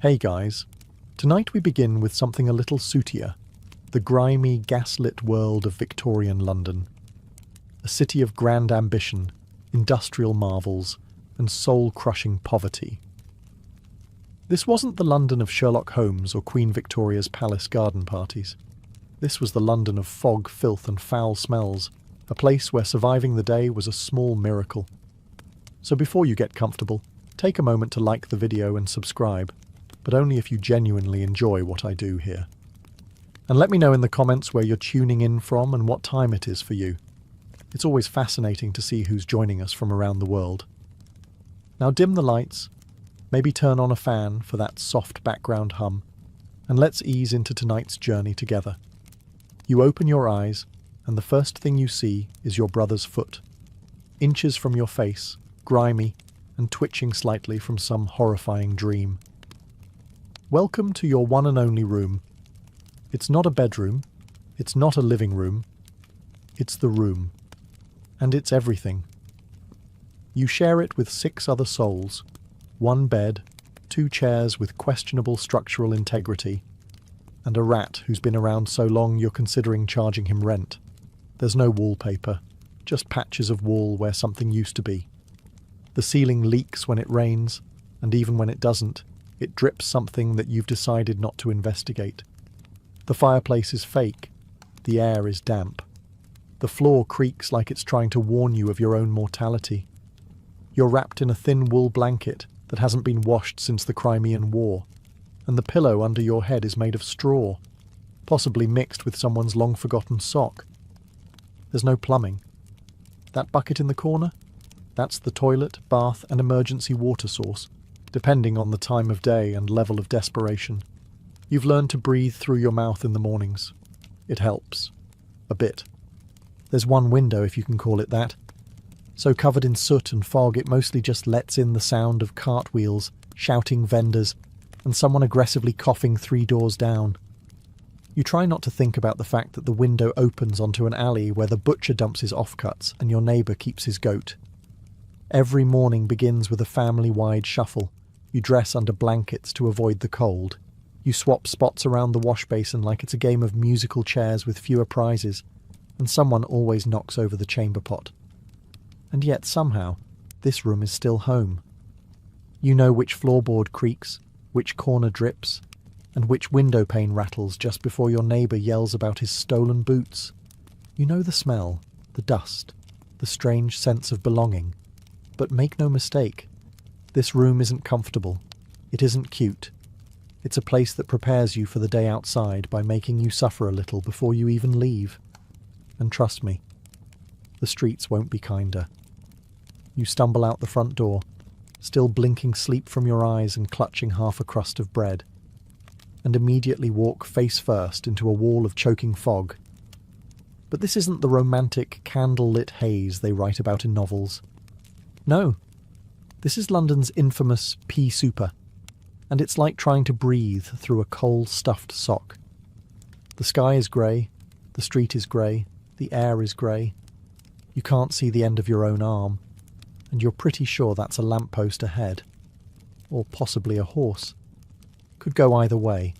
Hey guys, tonight we begin with something a little sootier, the grimy, gaslit world of Victorian London. A city of grand ambition, industrial marvels, and soul-crushing poverty. This wasn't the London of Sherlock Holmes or Queen Victoria's palace garden parties. This was the London of fog, filth, and foul smells, a place where surviving the day was a small miracle. So before you get comfortable, take a moment to like the video and subscribe, but only if you genuinely enjoy what I do here. And let me know in the comments where you're tuning in from and what time it is for you. It's always fascinating to see who's joining us from around the world. Now dim the lights, maybe turn on a fan for that soft background hum, and let's ease into tonight's journey together. You open your eyes, and the first thing you see is your brother's foot. Inches from your face, grimy, and twitching slightly from some horrifying dream. Welcome to your one and only room. It's not a bedroom, it's not a living room, it's the room. And it's everything. You share it with 6 other souls, 1 bed, 2 chairs with questionable structural integrity, and a rat who's been around so long you're considering charging him rent. There's no wallpaper, just patches of wall where something used to be. The ceiling leaks when it rains, and even when it doesn't, it drips something that you've decided not to investigate. The fireplace is fake, the air is damp. The floor creaks like it's trying to warn you of your own mortality. You're wrapped in a thin wool blanket that hasn't been washed since the Crimean War, and the pillow under your head is made of straw, possibly mixed with someone's long-forgotten sock. There's no plumbing. That bucket in the corner? That's the toilet, bath, and emergency water source, depending on the time of day and level of desperation. You've learned to breathe through your mouth in the mornings. It helps. A bit. There's one window, if you can call it that. So covered in soot and fog, it mostly just lets in the sound of cartwheels, shouting vendors, and someone aggressively coughing 3 doors down. You try not to think about the fact that the window opens onto an alley where the butcher dumps his offcuts and your neighbour keeps his goat. Every morning begins with a family-wide shuffle. You dress under blankets to avoid the cold. You swap spots around the wash basin like it's a game of musical chairs with fewer prizes, and someone always knocks over the chamber pot. And yet, somehow, this room is still home. You know which floorboard creaks, which corner drips, and which window pane rattles just before your neighbour yells about his stolen boots. You know the smell, the dust, the strange sense of belonging. But make no mistake, this room isn't comfortable. It isn't cute. It's a place that prepares you for the day outside by making you suffer a little before you even leave. And trust me, the streets won't be kinder. You stumble out the front door, still blinking sleep from your eyes and clutching half a crust of bread, and immediately walk face first into a wall of choking fog. But this isn't the romantic, candle-lit haze they write about in novels. No, this is London's infamous pea super, and it's like trying to breathe through a coal stuffed sock. The sky is grey, the street is grey, the air is grey. You can't see the end of your own arm, and you're pretty sure that's a lamppost ahead. Or possibly a horse. Could go either way.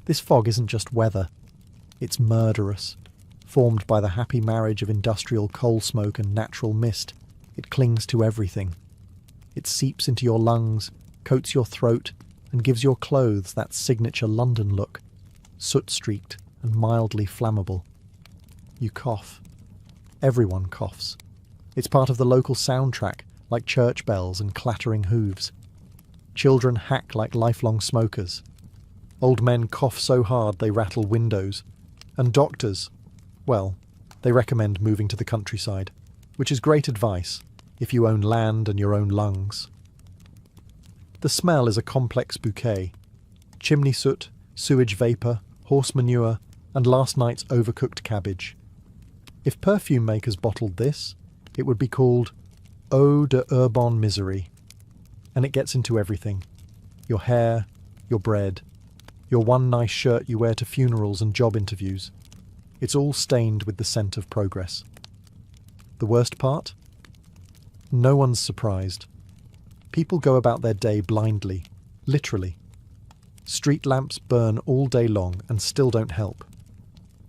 This fog isn't just weather. It's murderous. Formed by the happy marriage of industrial coal smoke and natural mist, it clings to everything. It seeps into your lungs, coats your throat, and gives your clothes that signature London look, soot-streaked and mildly flammable. You cough. Everyone coughs. It's part of the local soundtrack, like church bells and clattering hooves. Children hack like lifelong smokers. Old men cough so hard they rattle windows. And doctors, well, they recommend moving to the countryside, which is great advice if you own land and your own lungs. The smell is a complex bouquet. Chimney soot, sewage vapour, horse manure, and last night's overcooked cabbage. If perfume makers bottled this, it would be called Eau de Urban Misery. And it gets into everything. Your hair, your bread, your one nice shirt you wear to funerals and job interviews. It's all stained with the scent of progress. The worst part? No one's surprised. People go about their day blindly, literally. Street lamps burn all day long and still don't help.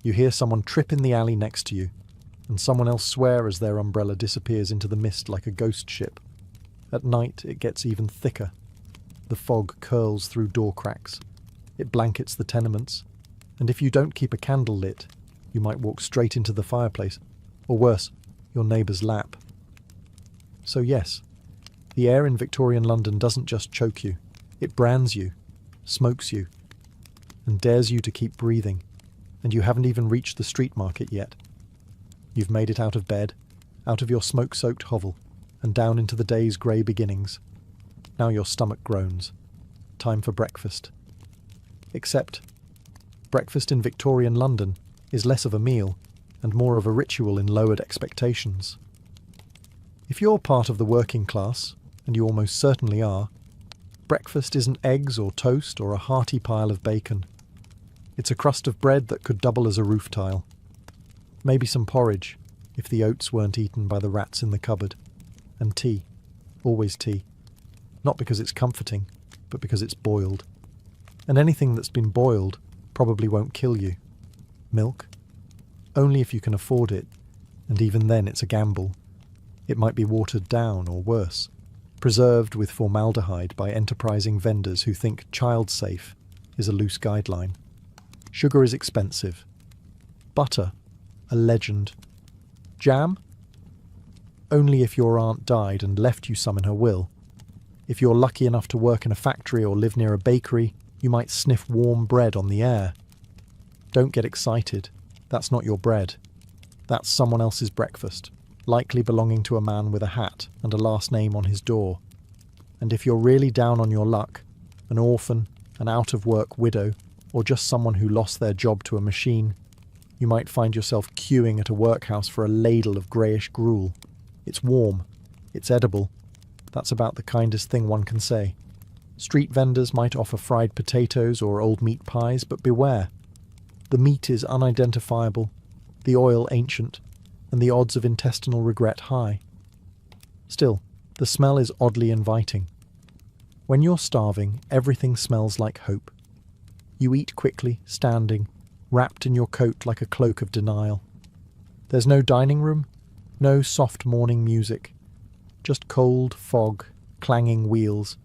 You hear someone trip in the alley next to you, and someone else swear as their umbrella disappears into the mist like a ghost ship. At night, it gets even thicker. The fog curls through door cracks. It blankets the tenements, and if you don't keep a candle lit, you might walk straight into the fireplace, or worse, your neighbour's lap. So yes, the air in Victorian London doesn't just choke you, it brands you, smokes you, and dares you to keep breathing, and you haven't even reached the street market yet. You've made it out of bed, out of your smoke-soaked hovel, and down into the day's grey beginnings. Now your stomach groans. Time for breakfast. Except, breakfast in Victorian London is less of a meal and more of a ritual in lowered expectations. If you're part of the working class, and you almost certainly are, breakfast isn't eggs or toast or a hearty pile of bacon. It's a crust of bread that could double as a roof tile. Maybe some porridge, if the oats weren't eaten by the rats in the cupboard. And tea. Always tea. Not because it's comforting, but because it's boiled. And anything that's been boiled probably won't kill you. Milk? Only if you can afford it, and even then it's a gamble. It might be watered down or worse, preserved with formaldehyde by enterprising vendors who think child-safe is a loose guideline. Sugar is expensive. Butter? A legend. Jam? Only if your aunt died and left you some in her will. If you're lucky enough to work in a factory or live near a bakery, you might sniff warm bread on the air. Don't get excited. That's not your bread. That's someone else's breakfast, likely belonging to a man with a hat and a last name on his door. And if you're really down on your luck, an orphan, an out-of-work widow, or just someone who lost their job to a machine, you might find yourself queuing at a workhouse for a ladle of greyish gruel. It's warm. It's edible. That's about the kindest thing one can say. Street vendors might offer fried potatoes or old meat pies, but beware. The meat is unidentifiable, the oil ancient, and the odds of intestinal regret high. Still, the smell is oddly inviting. When you're starving, everything smells like hope. You eat quickly, standing, wrapped in your coat like a cloak of denial. There's no dining room, no soft morning music, just cold fog, clanging wheels,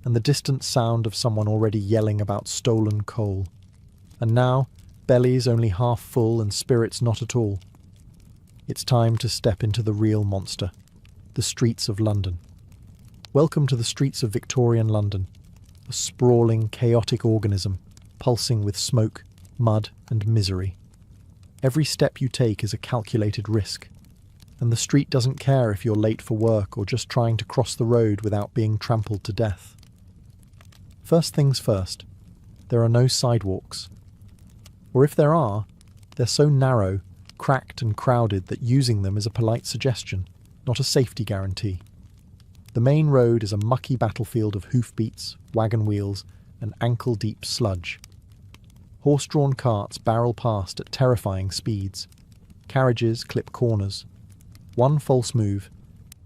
and the distant sound of someone already yelling about stolen coal. And now, bellies only half full and spirits not at all. It's time to step into the real monster, the streets of London. Welcome to the streets of Victorian London, a sprawling, chaotic organism, pulsing with smoke, mud, and misery. Every step you take is a calculated risk, and the street doesn't care if you're late for work or just trying to cross the road without being trampled to death. First things first, there are no sidewalks. Or if there are, they're so narrow, cracked and crowded that using them is a polite suggestion, not a safety guarantee. The main road is a mucky battlefield of hoofbeats, wagon wheels, and ankle-deep sludge. Horse-drawn carts barrel past at terrifying speeds. Carriages clip corners. One false move,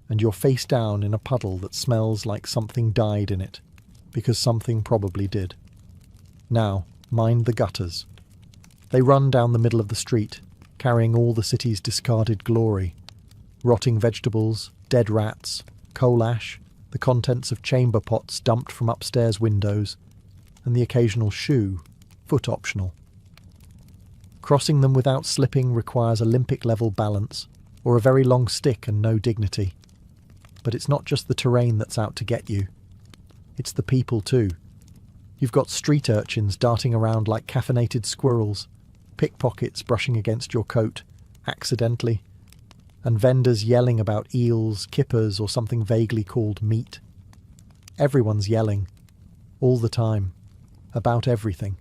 and you're face down in a puddle that smells like something died in it, because something probably did. Now, mind the gutters. They run down the middle of the street, carrying all the city's discarded glory. Rotting vegetables, dead rats, coal ash, the contents of chamber pots dumped from upstairs windows, and the occasional shoe, foot optional. Crossing them without slipping requires Olympic-level balance, or a very long stick and no dignity. But it's not just the terrain that's out to get you. It's the people too. You've got street urchins darting around like caffeinated squirrels, pickpockets brushing against your coat, accidentally, and vendors yelling about eels, kippers, or something vaguely called meat. Everyone's yelling, all the time, about everything.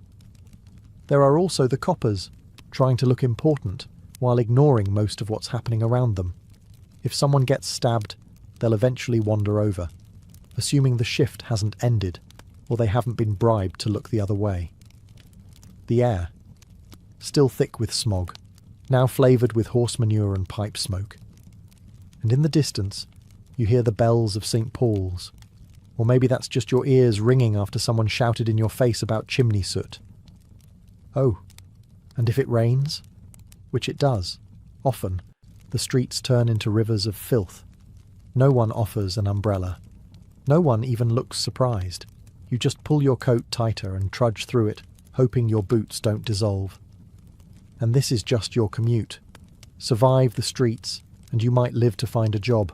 There are also the coppers, trying to look important, while ignoring most of what's happening around them. If someone gets stabbed, they'll eventually wander over, assuming the shift hasn't ended, or they haven't been bribed to look the other way. The air, still thick with smog, now flavoured with horse manure and pipe smoke. And in the distance, you hear the bells of St. Paul's, Or maybe that's just your ears ringing after someone shouted in your face about chimney soot. Oh, and if it rains? Which it does. Often, the streets turn into rivers of filth. No one offers an umbrella. No one even looks surprised. You just pull your coat tighter and trudge through it, hoping your boots don't dissolve. And this is just your commute. Survive the streets, and you might live to find a job.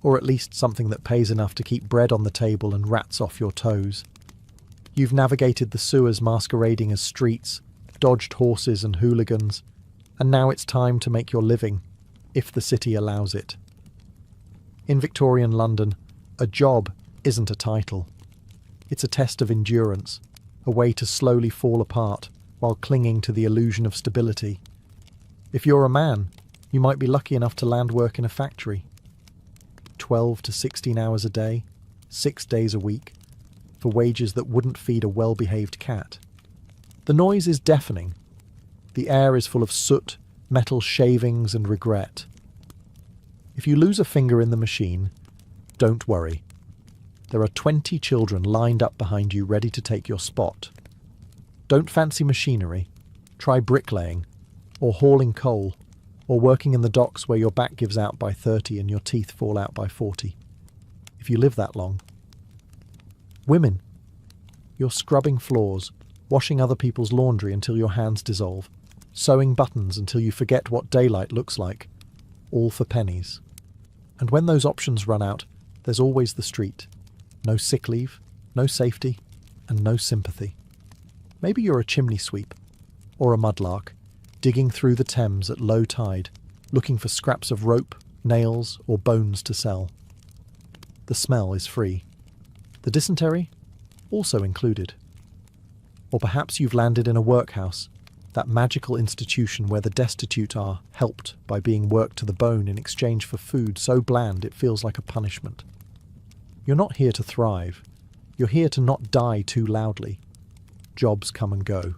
Or at least something that pays enough to keep bread on the table and rats off your toes. You've navigated the sewers masquerading as streets, dodged horses and hooligans, and now it's time to make your living, if the city allows it. In Victorian London, a job isn't a title. It's a test of endurance, a way to slowly fall apart while clinging to the illusion of stability. If you're a man, you might be lucky enough to land work in a factory. 12 to 16 hours a day, 6 days a week, for wages that wouldn't feed a well-behaved cat. The noise is deafening. The air is full of soot, metal shavings and regret. If you lose a finger in the machine, don't worry. There are 20 children lined up behind you ready to take your spot. Don't fancy machinery. Try bricklaying, or hauling coal, or working in the docks where your back gives out by 30 and your teeth fall out by 40. If you live that long. Women. You're scrubbing floors, washing other people's laundry until your hands dissolve, sewing buttons until you forget what daylight looks like, all for pennies. And when those options run out, there's always the street. No sick leave, no safety, and no sympathy. Maybe you're a chimney sweep, or a mudlark, digging through the Thames at low tide, looking for scraps of rope, nails, or bones to sell. The smell is free. The dysentery? Also included. Or perhaps you've landed in a workhouse, that magical institution where the destitute are helped by being worked to the bone in exchange for food so bland it feels like a punishment. You're not here to thrive. You're here to not die too loudly. Jobs come and go.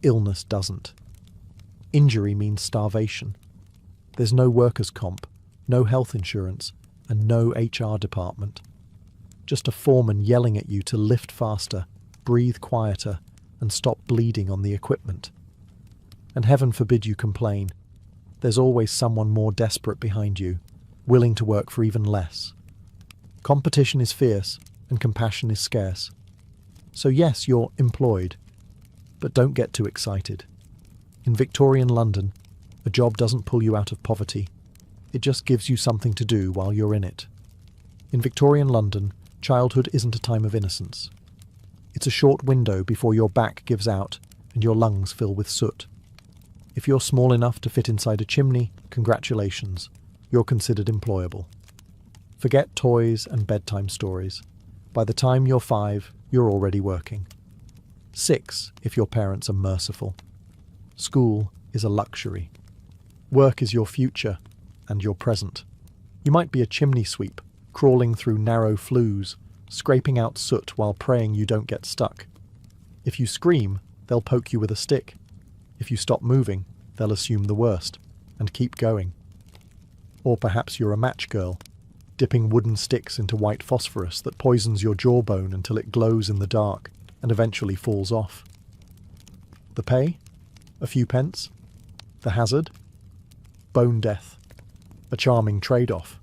Illness doesn't. Injury means starvation. There's no workers' comp, no health insurance, and no HR department. Just a foreman yelling at you to lift faster, breathe quieter, and stop bleeding on the equipment. And heaven forbid you complain. There's always someone more desperate behind you, willing to work for even less. Competition is fierce, and compassion is scarce. So yes, you're employed, but don't get too excited. In Victorian London, a job doesn't pull you out of poverty. It just gives you something to do while you're in it. In Victorian London, childhood isn't a time of innocence. It's a short window before your back gives out and your lungs fill with soot. If you're small enough to fit inside a chimney, congratulations, you're considered employable. Forget toys and bedtime stories. By the time you're 5, you're already working. 6, if your parents are merciful. School is a luxury. Work is your future and your present. You might be a chimney sweep, crawling through narrow flues, scraping out soot while praying you don't get stuck. If you scream, they'll poke you with a stick. If you stop moving, they'll assume the worst and keep going. Or perhaps you're a match girl, dipping wooden sticks into white phosphorus that poisons your jawbone until it glows in the dark and eventually falls off. The pay? A few pence? The hazard? Bone death. A charming trade-off.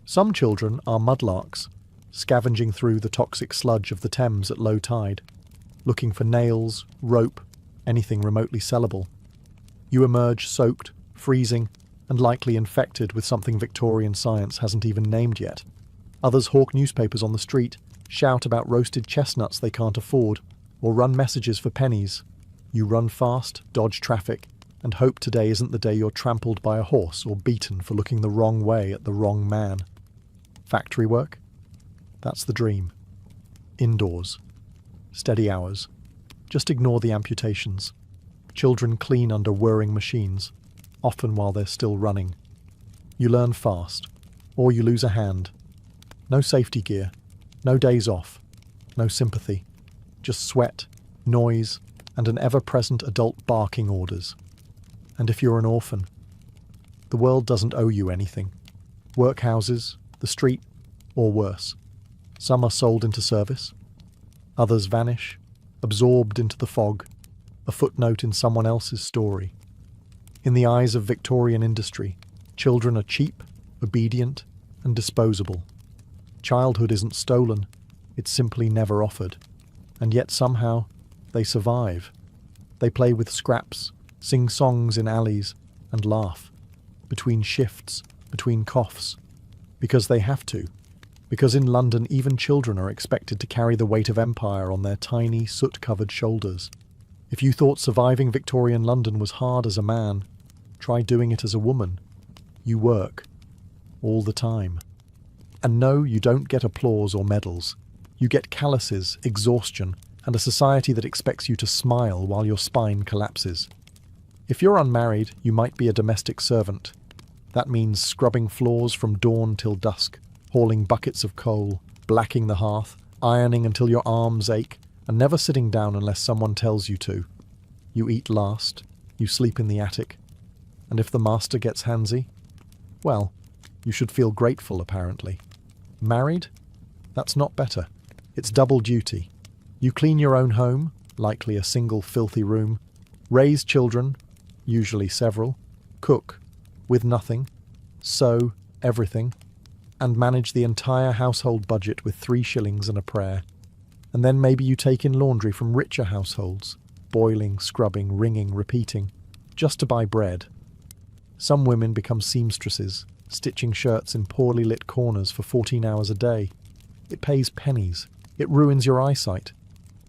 Some children are mudlarks, scavenging through the toxic sludge of the Thames at low tide, looking for nails, rope, anything remotely sellable. You emerge soaked, freezing, and likely infected with something Victorian science hasn't even named yet. Others hawk newspapers on the street, shout about roasted chestnuts they can't afford, or run messages for pennies. You run fast, dodge traffic, and hope today isn't the day you're trampled by a horse or beaten for looking the wrong way at the wrong man. Factory work? That's the dream. Indoors. Steady hours. Just ignore the amputations. Children clean under whirring machines, often while they're still running. You learn fast, or you lose a hand. No safety gear, no days off, no sympathy. Just sweat, noise, and an ever-present adult barking orders. And if you're an orphan, the world doesn't owe you anything. Workhouses, the street, or worse. Some are sold into service. Others vanish, absorbed into the fog, a footnote in someone else's story. In the eyes of Victorian industry, children are cheap, obedient, and disposable. Childhood isn't stolen, it's simply never offered. And yet somehow, they survive. They play with scraps, sing songs in alleys, and laugh. Between shifts, between coughs. Because they have to. Because in London even children are expected to carry the weight of empire on their tiny, soot-covered shoulders. If you thought surviving Victorian London was hard as a man, try doing it as a woman. You work. All the time. And no, you don't get applause or medals. You get calluses, exhaustion, and a society that expects you to smile while your spine collapses. If you're unmarried, you might be a domestic servant. That means scrubbing floors from dawn till dusk, hauling buckets of coal, blacking the hearth, ironing until your arms ache, and never sitting down unless someone tells you to. You eat last, you sleep in the attic, and if the master gets handsy, well, you should feel grateful, apparently. Married? That's not better. It's double duty. You clean your own home, likely a single filthy room, raise children, usually several, cook, with nothing, sew, everything, and manage the entire household budget with 3 shillings and a prayer. And then maybe you take in laundry from richer households, boiling, scrubbing, wringing, repeating, just to buy bread. Some women become seamstresses, stitching shirts in poorly lit corners for 14 hours a day. It pays pennies. It ruins your eyesight.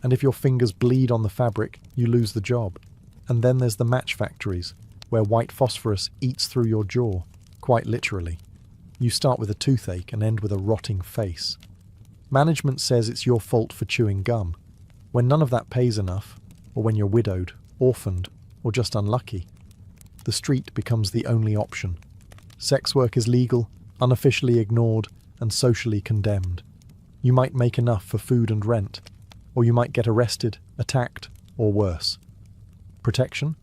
And if your fingers bleed on the fabric, you lose the job. And then there's the match factories, where white phosphorus eats through your jaw, quite literally. You start with a toothache and end with a rotting face. Management says it's your fault for chewing gum, when none of that pays enough, or when you're widowed, orphaned, or just unlucky. The street becomes the only option. Sex work is legal, unofficially ignored, and socially condemned. You might make enough for food and rent, or you might get arrested, attacked, or worse. Protection?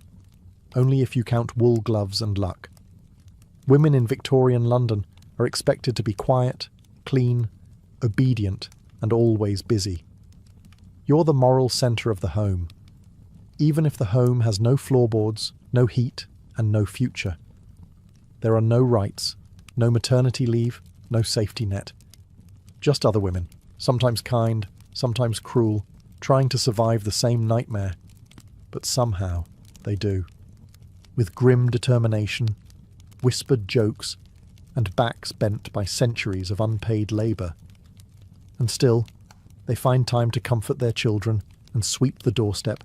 Only if you count wool gloves and luck. Women in Victorian London are expected to be quiet, clean, obedient, and always busy. You're the moral centre of the home, even if the home has no floorboards, no heat, and no future. There are no rights, no maternity leave, no safety net. Just other women, sometimes kind, sometimes cruel, trying to survive the same nightmare. But somehow they do. With grim determination, whispered jokes, and backs bent by centuries of unpaid labour. And still, they find time to comfort their children and sweep the doorstep,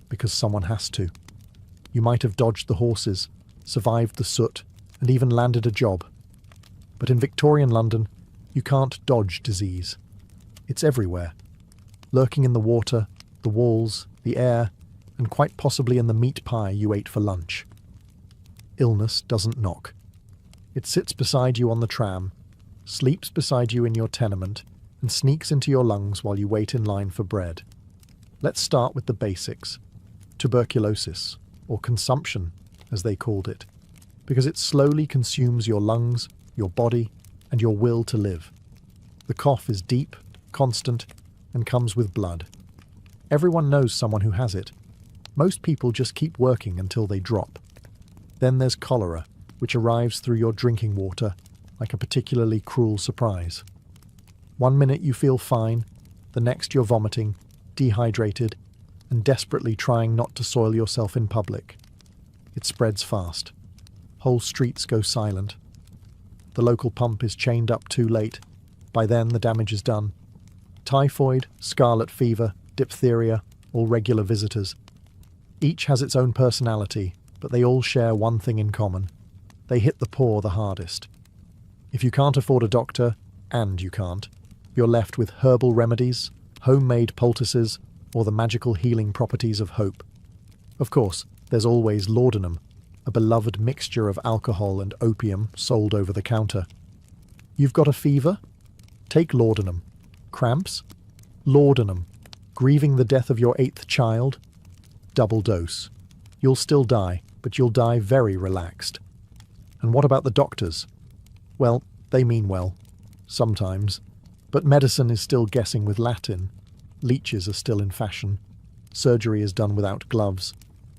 because someone has to. You might have dodged the horses, survived the soot, and even landed a job. But in Victorian London, you can't dodge disease. It's everywhere, lurking in the water, the walls, the air, and quite possibly in the meat pie you ate for lunch. Illness doesn't knock. It sits beside you on the tram, sleeps beside you in your tenement, and sneaks into your lungs while you wait in line for bread. Let's start with the basics. Tuberculosis, or consumption, as they called it, because it slowly consumes your lungs, your body, and your will to live. The cough is deep, constant, and comes with blood. Everyone knows someone who has it. Most people just keep working until they drop. Then there's cholera, which arrives through your drinking water like a particularly cruel surprise. One minute you feel fine, the next you're vomiting, dehydrated, and desperately trying not to soil yourself in public. It spreads fast. Whole streets go silent. The local pump is chained up too late. By then the damage is done. Typhoid, scarlet fever, diphtheria, all regular visitors. Each has its own personality, but they all share one thing in common. They hit the poor the hardest. If you can't afford a doctor, and you can't, you're left with herbal remedies, homemade poultices, or the magical healing properties of hope. Of course, there's always laudanum, a beloved mixture of alcohol and opium sold over the counter. You've got a fever? Take laudanum. Cramps? Laudanum. Grieving the death of your 8th child? Double dose. You'll still die, but you'll die very relaxed. And what about the doctors? Well, they mean well. Sometimes. But medicine is still guessing with Latin. Leeches are still in fashion. Surgery is done without gloves.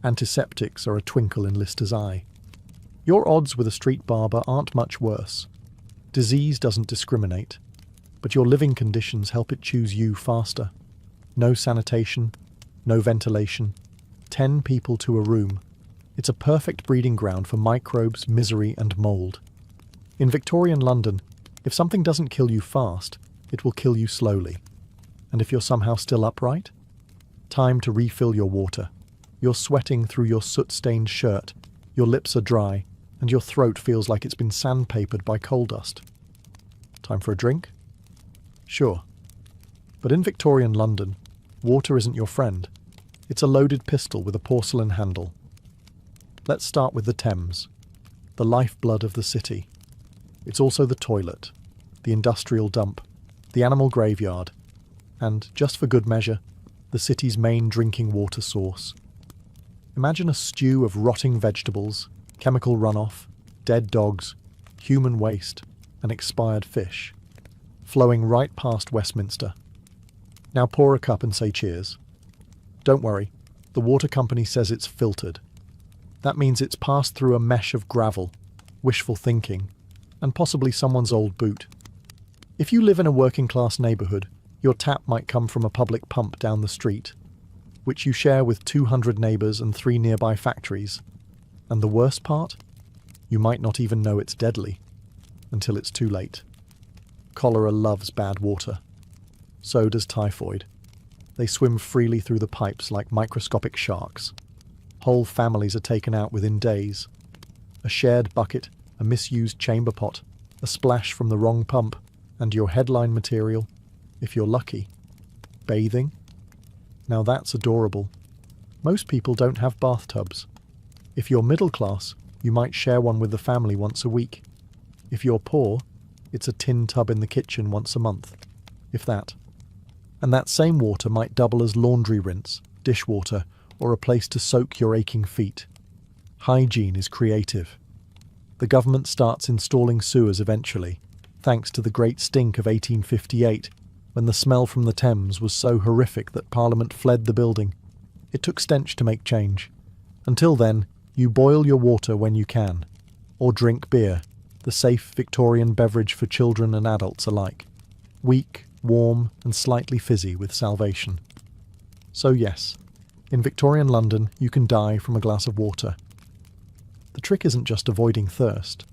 Antiseptics are a twinkle in Lister's eye. Your odds with a street barber aren't much worse. Disease doesn't discriminate, but your living conditions help it choose you faster. No sanitation, no ventilation, 10 people to a room. It's a perfect breeding ground for microbes, misery and mould. In Victorian London, if something doesn't kill you fast, it will kill you slowly. And if you're somehow still upright, time to refill your water. You're sweating through your soot-stained shirt, your lips are dry, and your throat feels like it's been sandpapered by coal dust. Time for a drink? Sure. But in Victorian London, water isn't your friend. It's a loaded pistol with a porcelain handle. Let's start with the Thames, the lifeblood of the city. It's also the toilet, the industrial dump, the animal graveyard, and, just for good measure, the city's main drinking water source. Imagine a stew of rotting vegetables, chemical runoff, dead dogs, human waste, and expired fish, flowing right past Westminster. Now pour a cup and say cheers. Don't worry, the water company says it's filtered. That means it's passed through a mesh of gravel, wishful thinking, and possibly someone's old boot. If you live in a working-class neighbourhood, your tap might come from a public pump down the street, which you share with 200 neighbours and 3 nearby factories. And the worst part? You might not even know it's deadly, until it's too late. Cholera loves bad water. So does typhoid. They swim freely through the pipes like microscopic sharks. Whole families are taken out within days. A shared bucket, a misused chamber pot, a splash from the wrong pump, and your headline material, if you're lucky. Bathing? Now that's adorable. Most people don't have bathtubs. If you're middle class, you might share one with the family once a week. If you're poor, it's a tin tub in the kitchen once a month, if that. And that same water might double as laundry rinse, dishwater, or a place to soak your aching feet. Hygiene is creative. The government starts installing sewers eventually, thanks to the Great Stink of 1858, when the smell from the Thames was so horrific that Parliament fled the building. It took stench to make change. Until then, you boil your water when you can, or drink beer, the safe Victorian beverage for children and adults alike. Weak, warm, and slightly fizzy with salvation. So yes, in Victorian London you can die from a glass of water. The trick isn't just avoiding thirst.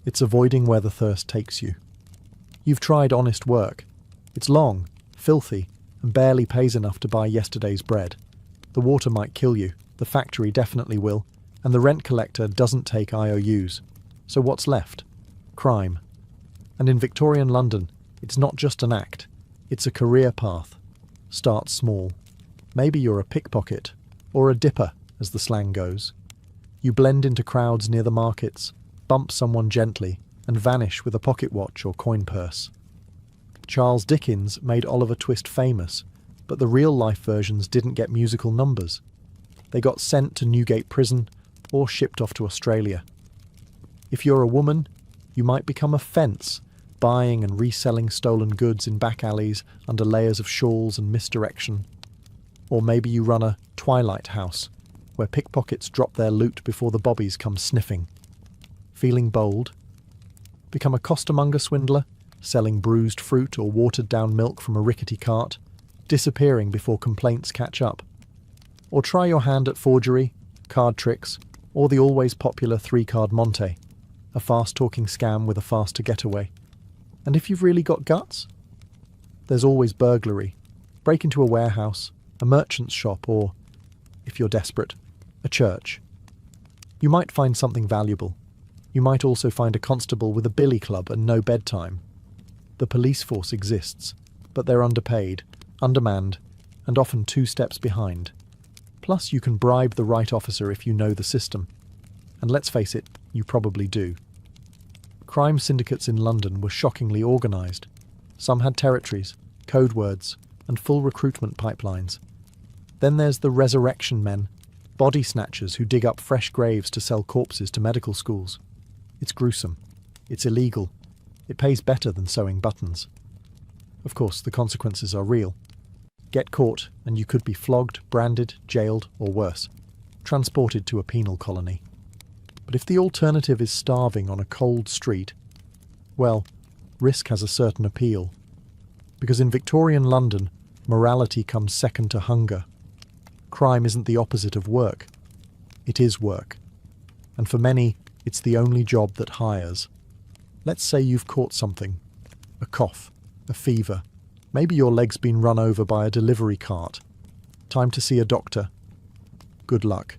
It's avoiding where the thirst takes you. You've tried honest work. It's long, filthy, and barely pays enough to buy yesterday's bread. The water might kill you, the factory definitely will, and the rent collector doesn't take IOUs. So what's left? Crime. And in Victorian London, it's not just an act, it's a career path. Start small. Maybe you're a pickpocket, or a dipper, as the slang goes. You blend into crowds near the markets, bump someone gently, and vanish with a pocket watch or coin purse. Charles Dickens made Oliver Twist famous, but the real-life versions didn't get musical numbers. They got sent to Newgate Prison or shipped off to Australia. If you're a woman, you might become a fence, buying and reselling stolen goods in back alleys under layers of shawls and misdirection. Or maybe you run a twilight house, where pickpockets drop their loot before the bobbies come sniffing. Feeling bold? Become a costermonger swindler, selling bruised fruit or watered-down milk from a rickety cart, disappearing before complaints catch up. Or try your hand at forgery, card tricks, or the always popular 3-card Monte, a fast-talking scam with a faster getaway. And if you've really got guts? There's always burglary. Break into a warehouse, a merchant's shop, or, if you're desperate, a church. You might find something valuable. You might also find a constable with a billy club and no bedtime. The police force exists, but they're underpaid, undermanned, and often 2 steps behind. Plus, you can bribe the right officer if you know the system. And let's face it, you probably do. Crime syndicates in London were shockingly organised. Some had territories, code words, and full recruitment pipelines. Then there's the resurrection men, body snatchers who dig up fresh graves to sell corpses to medical schools. It's gruesome. It's illegal. It pays better than sewing buttons. Of course, the consequences are real. Get caught and you could be flogged, branded, jailed, or worse, transported to a penal colony. But if the alternative is starving on a cold street, well, risk has a certain appeal. Because in Victorian London, morality comes second to hunger. Crime isn't the opposite of work. It is work. And for many, it's the only job that hires. Let's say you've caught something. A cough, a fever. Maybe your leg's been run over by a delivery cart. Time to see a doctor. Good luck.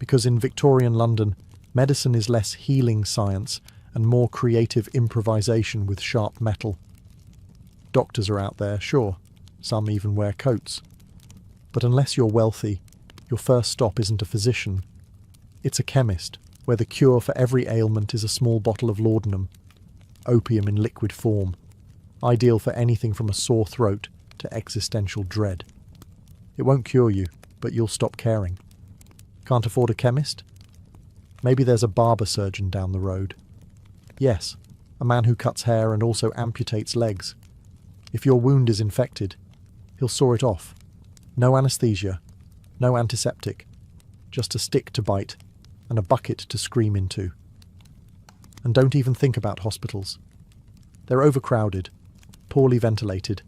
Because in Victorian London, medicine is less healing science and more creative improvisation with sharp metal. Doctors are out there, sure. Some even wear coats. But unless you're wealthy, your first stop isn't a physician. It's a chemist, where the cure for every ailment is a small bottle of laudanum, opium in liquid form, ideal for anything from a sore throat to existential dread. It won't cure you, but you'll stop caring. Can't afford a chemist? Maybe there's a barber surgeon down the road. Yes, a man who cuts hair and also amputates legs. If your wound is infected, he'll saw it off. No anaesthesia, no antiseptic, just a stick to bite and a bucket to scream into. And don't even think about hospitals. They're overcrowded, poorly ventilated,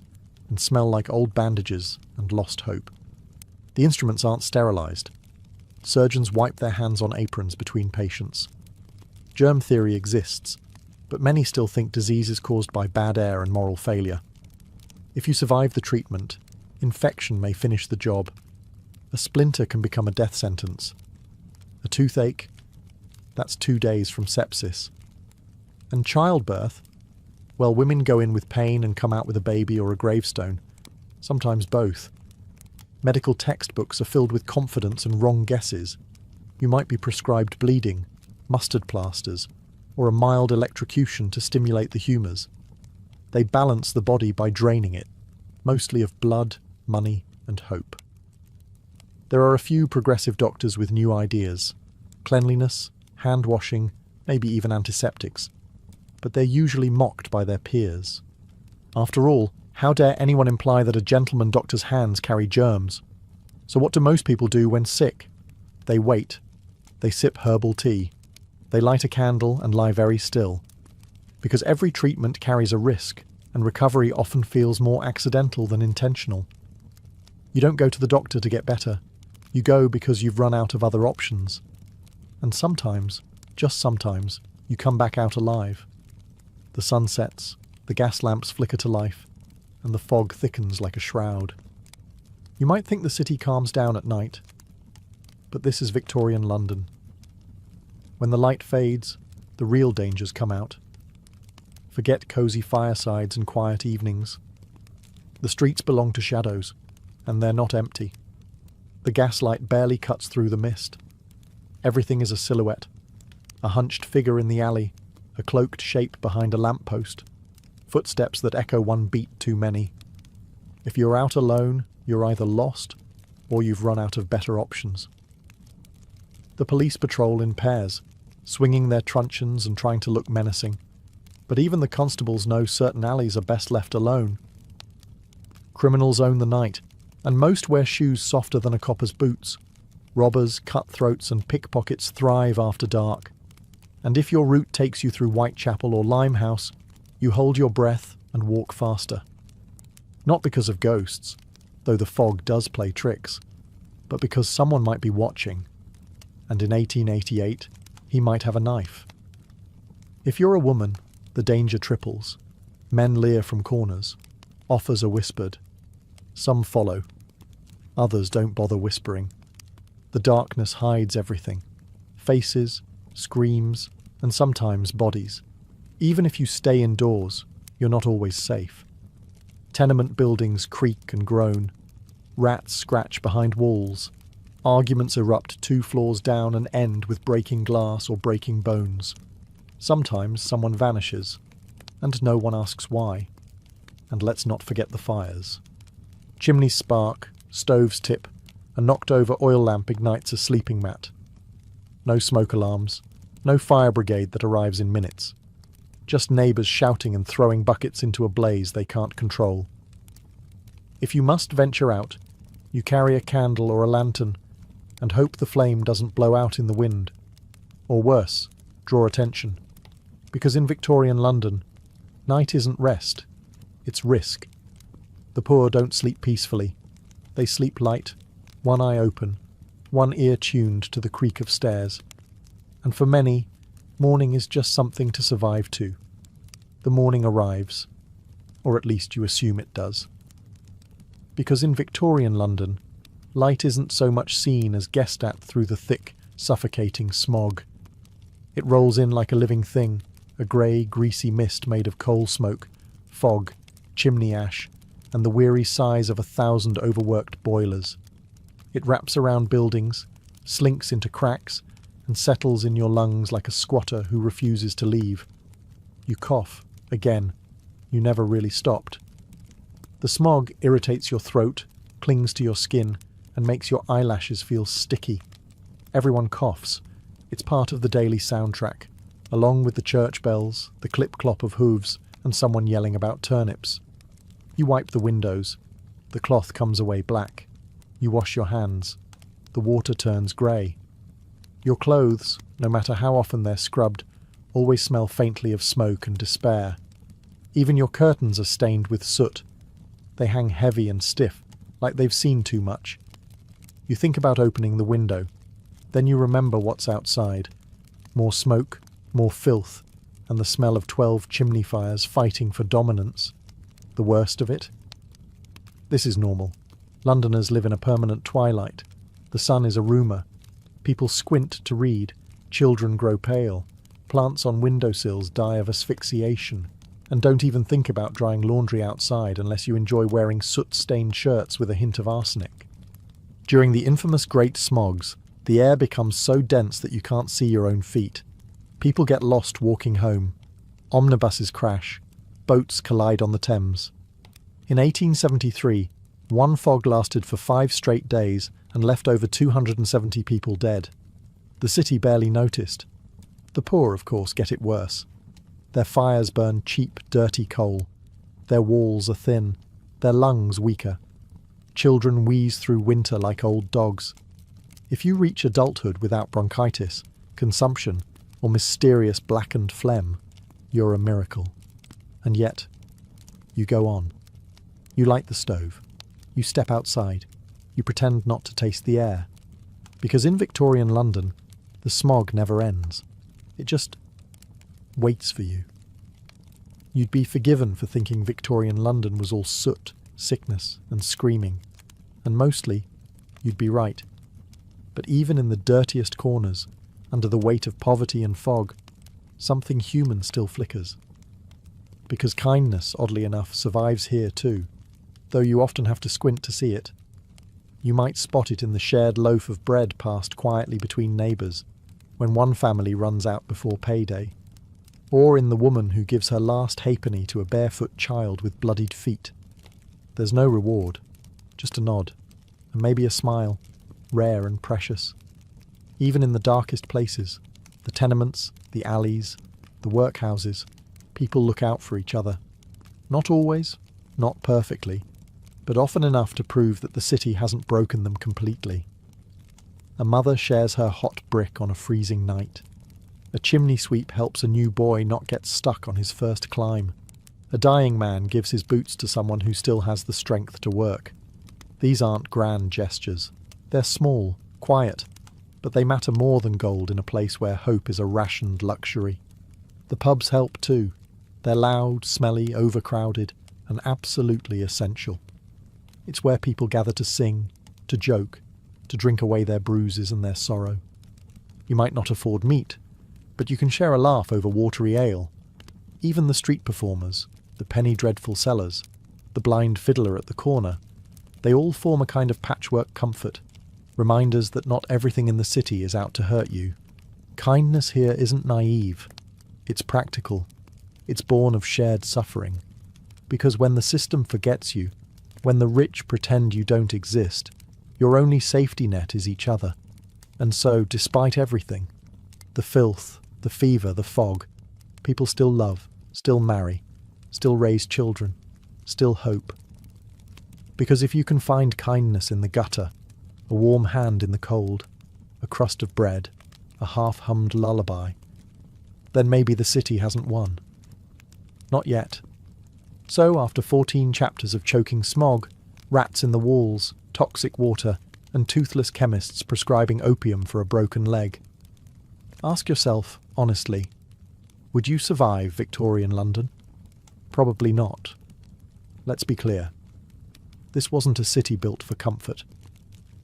and smell like old bandages and lost hope. The instruments aren't sterilised. Surgeons wipe their hands on aprons between patients. Germ theory exists, but many still think disease is caused by bad air and moral failure. If you survive the treatment, infection may finish the job. A splinter can become a death sentence. A toothache? That's 2 days from sepsis. And childbirth? Well, women go in with pain and come out with a baby or a gravestone. Sometimes both. Medical textbooks are filled with confidence and wrong guesses. You might be prescribed bleeding, mustard plasters, or a mild electrocution to stimulate the humours. They balance the body by draining it, mostly of blood, money, and hope. There are a few progressive doctors with new ideas. Cleanliness, hand washing, maybe even antiseptics. But they're usually mocked by their peers. After all, how dare anyone imply that a gentleman doctor's hands carry germs? So what do most people do when sick? They wait. They sip herbal tea. They light a candle and lie very still. Because every treatment carries a risk, and recovery often feels more accidental than intentional. You don't go to the doctor to get better. You go because you've run out of other options. And sometimes, just sometimes, you come back out alive. The sun sets, the gas lamps flicker to life, and the fog thickens like a shroud. You might think the city calms down at night, but this is Victorian London. When the light fades, the real dangers come out. Forget cosy firesides and quiet evenings. The streets belong to shadows, and they're not empty. The gaslight barely cuts through the mist. Everything is a silhouette, a hunched figure in the alley, a cloaked shape behind a lamppost, footsteps that echo one beat too many. If you're out alone, you're either lost or you've run out of better options. The police patrol in pairs, swinging their truncheons and trying to look menacing. But even the constables know certain alleys are best left alone. Criminals own the night, and most wear shoes softer than a copper's boots. Robbers, cutthroats, and pickpockets thrive after dark. And if your route takes you through Whitechapel or Limehouse, you hold your breath and walk faster. Not because of ghosts, though the fog does play tricks, but because someone might be watching. And in 1888, he might have a knife. If you're a woman, the danger triples. Men leer from corners. Offers are whispered. Some follow. Others don't bother whispering. The darkness hides everything. Faces, screams, and sometimes bodies. Even if you stay indoors, you're not always safe. Tenement buildings creak and groan. Rats scratch behind walls. Arguments erupt 2 floors down and end with breaking glass or breaking bones. Sometimes someone vanishes, and no one asks why. And let's not forget the fires. Chimneys spark, stoves tip, a knocked-over oil lamp ignites a sleeping mat. No smoke alarms, no fire brigade that arrives in minutes. just neighbours shouting and throwing buckets into a blaze they can't control. If you must venture out, you carry a candle or a lantern and hope the flame doesn't blow out in the wind. Or worse, draw attention. Because in Victorian London, night isn't rest, it's risk. The poor don't sleep peacefully. They sleep light, one eye open, one ear tuned to the creak of stairs. And for many, morning is just something to survive to. The morning arrives, or at least you assume it does. Because in Victorian London, light isn't so much seen as guessed at through the thick, suffocating smog. It rolls in like a living thing, a grey, greasy mist made of coal smoke, fog, chimney ash, and the weary sighs of 1,000 overworked boilers. It wraps around buildings, slinks into cracks, and settles in your lungs like a squatter who refuses to leave. You cough, again. You never really stopped. The smog irritates your throat, clings to your skin, and makes your eyelashes feel sticky. Everyone coughs. It's part of the daily soundtrack, along with the church bells, the clip-clop of hooves, and someone yelling about turnips. You wipe the windows. The cloth comes away black. You wash your hands. The water turns grey. Your clothes, no matter how often they're scrubbed, always smell faintly of smoke and despair. Even your curtains are stained with soot. They hang heavy and stiff, like they've seen too much. You think about opening the window. Then you remember what's outside. More smoke, more filth, and the smell of 12 chimney fires fighting for dominance. The worst of it? This is normal. Londoners live in a permanent twilight. The sun is a rumour. People squint to read. Children grow pale. Plants on windowsills die of asphyxiation. And don't even think about drying laundry outside unless you enjoy wearing soot-stained shirts with a hint of arsenic. During the infamous Great Smogs, the air becomes so dense that you can't see your own feet. People get lost walking home. Omnibuses crash. Boats collide on the Thames. In 1873, one fog lasted for 5 straight days and left over 270 people dead. The city barely noticed. The poor, of course, get it worse. Their fires burn cheap, dirty coal. Their walls are thin. Their lungs weaker. Children wheeze through winter like old dogs. If you reach adulthood without bronchitis, consumption, or mysterious blackened phlegm, you're a miracle. And yet, you go on. You light the stove. You step outside. You pretend not to taste the air. Because in Victorian London, the smog never ends. It just waits for you. You'd be forgiven for thinking Victorian London was all soot, sickness, and screaming. And mostly, you'd be right. But even in the dirtiest corners, under the weight of poverty and fog, something human still flickers. Because kindness, oddly enough, survives here too, though you often have to squint to see it. You might spot it in the shared loaf of bread passed quietly between neighbours, when one family runs out before payday, or in the woman who gives her last halfpenny to a barefoot child with bloodied feet. There's no reward, just a nod, and maybe a smile, rare and precious. Even in the darkest places, the tenements, the alleys, the workhouses, people look out for each other. Not always, not perfectly, but often enough to prove that the city hasn't broken them completely. A mother shares her hot brick on a freezing night. A chimney sweep helps a new boy not get stuck on his first climb. A dying man gives his boots to someone who still has the strength to work. These aren't grand gestures. They're small, quiet, but they matter more than gold in a place where hope is a rationed luxury. The pubs help too. They're loud, smelly, overcrowded, and absolutely essential. It's where people gather to sing, to joke, to drink away their bruises and their sorrow. You might not afford meat, but you can share a laugh over watery ale. Even the street performers, the penny dreadful sellers, the blind fiddler at the corner, they all form a kind of patchwork comfort, reminders that not everything in the city is out to hurt you. Kindness here isn't naive. It's practical. It's born of shared suffering. Because when the system forgets you, when the rich pretend you don't exist, your only safety net is each other. And so, despite everything, the filth, the fever, the fog, people still love, still marry, still raise children, still hope. Because if you can find kindness in the gutter, a warm hand in the cold, a crust of bread, a half-hummed lullaby, then maybe the city hasn't won. Not yet. So, after 14 chapters of choking smog, rats in the walls, toxic water, and toothless chemists prescribing opium for a broken leg, ask yourself, honestly, would you survive Victorian London? Probably not. Let's be clear. This wasn't a city built for comfort.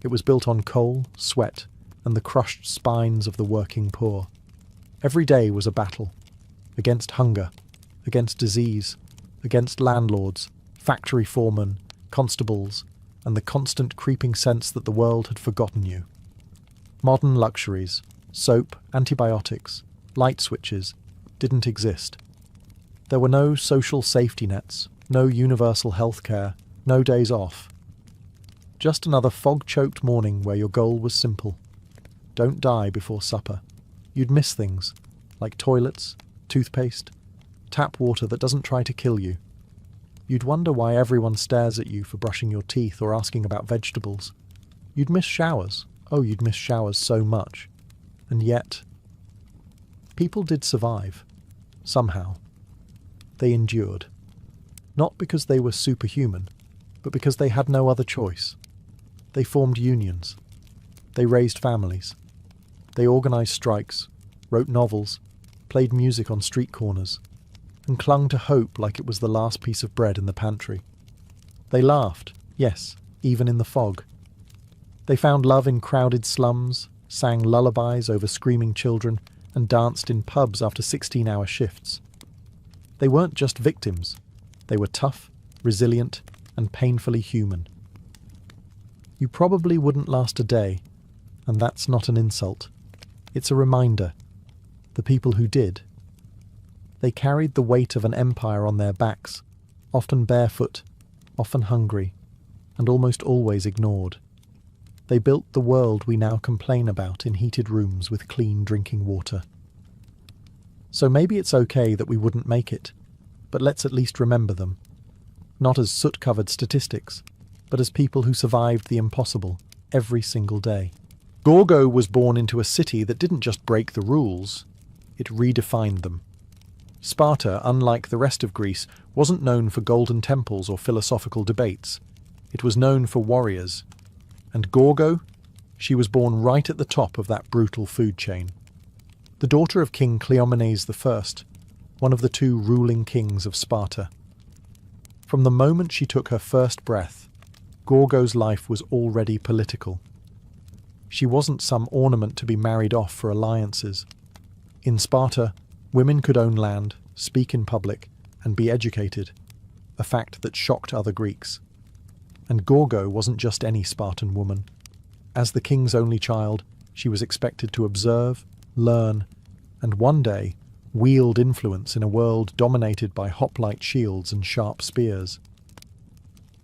It was built on coal, sweat, and the crushed spines of the working poor. Every day was a battle. Against hunger, against disease, against landlords, factory foremen, constables, and the constant creeping sense that the world had forgotten you. Modern luxuries, soap, antibiotics, light switches, didn't exist. There were no social safety nets, no universal health care, no days off. Just another fog-choked morning where your goal was simple. Don't die before supper. You'd miss things, like toilets, toothpaste, tap water that doesn't try to kill you. You'd wonder why everyone stares at you for brushing your teeth or asking about vegetables. You'd miss showers. Oh, you'd miss showers so much. And yet, people did survive. Somehow. They endured. Not because they were superhuman, but because they had no other choice. They formed unions. They raised families. They organised strikes, wrote novels, played music on street corners, and clung to hope like it was the last piece of bread in the pantry. They laughed, yes, even in the fog. They found love in crowded slums, sang lullabies over screaming children, and danced in pubs after 16-hour shifts. They weren't just victims. They were tough, resilient, and painfully human. You probably wouldn't last a day, and that's not an insult. It's a reminder. The people who did. They carried the weight of an empire on their backs, often barefoot, often hungry, and almost always ignored. They built the world we now complain about in heated rooms with clean drinking water. So maybe it's okay that we wouldn't make it, but let's at least remember them. Not as soot-covered statistics, but as people who survived the impossible every single day. Gorgo was born into a city that didn't just break the rules, it redefined them. Sparta, unlike the rest of Greece, wasn't known for golden temples or philosophical debates. It was known for warriors. And Gorgo? She was born right at the top of that brutal food chain. The daughter of King Cleomenes I, one of the two ruling kings of Sparta. From the moment she took her first breath, Gorgo's life was already political. She wasn't some ornament to be married off for alliances. In Sparta, women could own land, speak in public, and be educated, a fact that shocked other Greeks. And Gorgo wasn't just any Spartan woman. As the king's only child, she was expected to observe, learn, and one day wield influence in a world dominated by hoplite shields and sharp spears.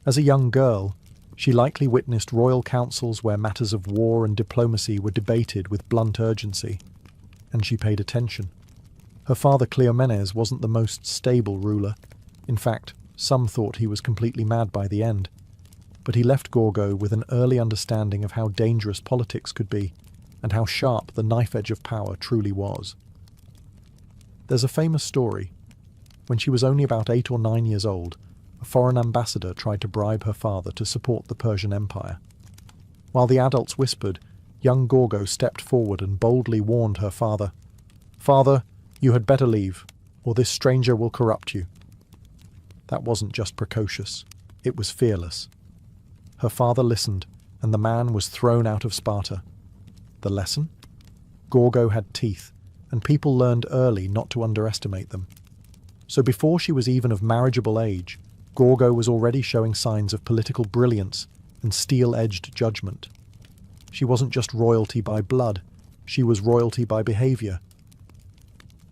As a young girl, she likely witnessed royal councils where matters of war and diplomacy were debated with blunt urgency, and she paid attention. Her father Cleomenes wasn't the most stable ruler. In fact, some thought he was completely mad by the end. But he left Gorgo with an early understanding of how dangerous politics could be, and how sharp the knife edge of power truly was. There's a famous story. When she was only about 8 or 9 years old, a foreign ambassador tried to bribe her father to support the Persian Empire. While the adults whispered, young Gorgo stepped forward and boldly warned her father, "Father, you had better leave, or this stranger will corrupt you." That wasn't just precocious, it was fearless. Her father listened, and the man was thrown out of Sparta. The lesson? Gorgo had teeth, and people learned early not to underestimate them. So before she was even of marriageable age, Gorgo was already showing signs of political brilliance and steel-edged judgment. She wasn't just royalty by blood, she was royalty by behaviour.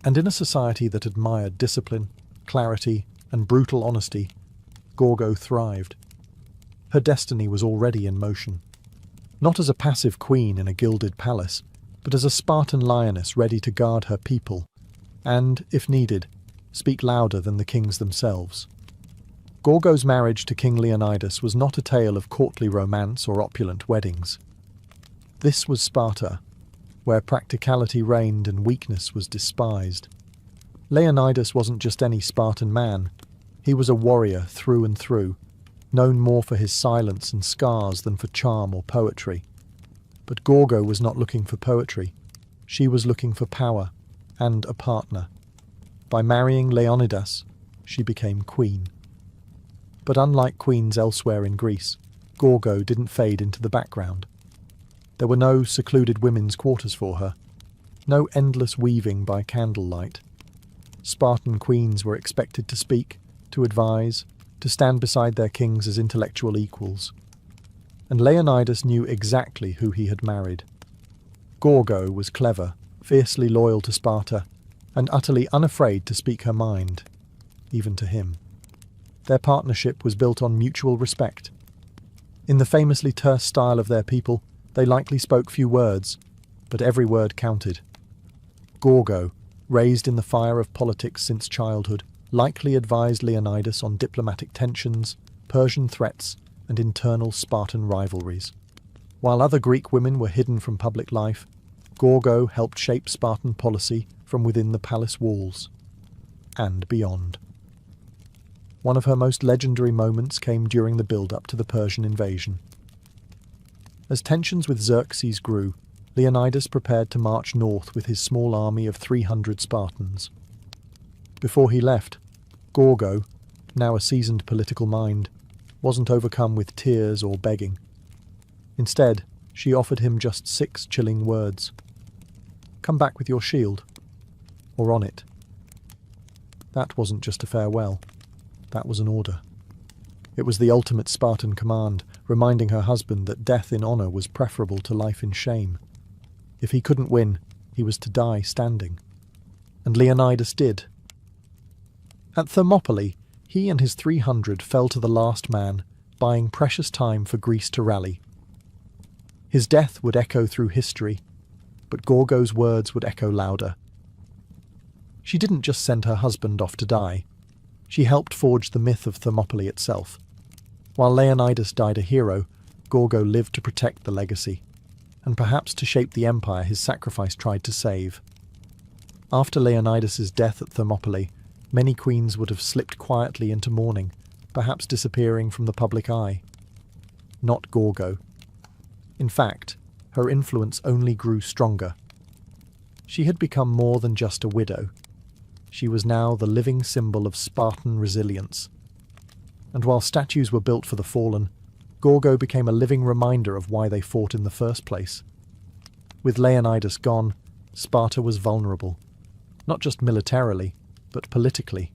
And in a society that admired discipline, clarity, and brutal honesty, Gorgo thrived. Her destiny was already in motion. Not as a passive queen in a gilded palace, but as a Spartan lioness ready to guard her people, and, if needed, speak louder than the kings themselves. Gorgo's marriage to King Leonidas was not a tale of courtly romance or opulent weddings. This was Sparta, where practicality reigned and weakness was despised. Leonidas wasn't just any Spartan man. He was a warrior through and through, known more for his silence and scars than for charm or poetry. But Gorgo was not looking for poetry. She was looking for power and a partner. By marrying Leonidas, she became queen. But unlike queens elsewhere in Greece, Gorgo didn't fade into the background. There were no secluded women's quarters for her, no endless weaving by candlelight. Spartan queens were expected to speak, to advise, to stand beside their kings as intellectual equals. And Leonidas knew exactly who he had married. Gorgo was clever, fiercely loyal to Sparta, and utterly unafraid to speak her mind, even to him. Their partnership was built on mutual respect. In the famously terse style of their people, they likely spoke few words, but every word counted. Gorgo, raised in the fire of politics since childhood, likely advised Leonidas on diplomatic tensions, Persian threats, and internal Spartan rivalries. While other Greek women were hidden from public life, Gorgo helped shape Spartan policy from within the palace walls and beyond. One of her most legendary moments came during the build-up to the Persian invasion. As tensions with Xerxes grew, Leonidas prepared to march north with his small army of 300 Spartans. Before he left, Gorgo, now a seasoned political mind, wasn't overcome with tears or begging. Instead, she offered him just 6 chilling words. "Come back with your shield," or on it. That wasn't just a farewell. That was an order. It was the ultimate Spartan command, reminding her husband that death in honour was preferable to life in shame. If he couldn't win, he was to die standing. And Leonidas did. At Thermopylae, he and his 300 fell to the last man, buying precious time for Greece to rally. His death would echo through history, but Gorgo's words would echo louder. She didn't just send her husband off to die. She helped forge the myth of Thermopylae itself. While Leonidas died a hero, Gorgo lived to protect the legacy, and perhaps to shape the empire his sacrifice tried to save. After Leonidas's death at Thermopylae, many queens would have slipped quietly into mourning, perhaps disappearing from the public eye. Not Gorgo. In fact, her influence only grew stronger. She had become more than just a widow. She was now the living symbol of Spartan resilience. And while statues were built for the fallen, Gorgo became a living reminder of why they fought in the first place. With Leonidas gone, Sparta was vulnerable, not just militarily, but politically.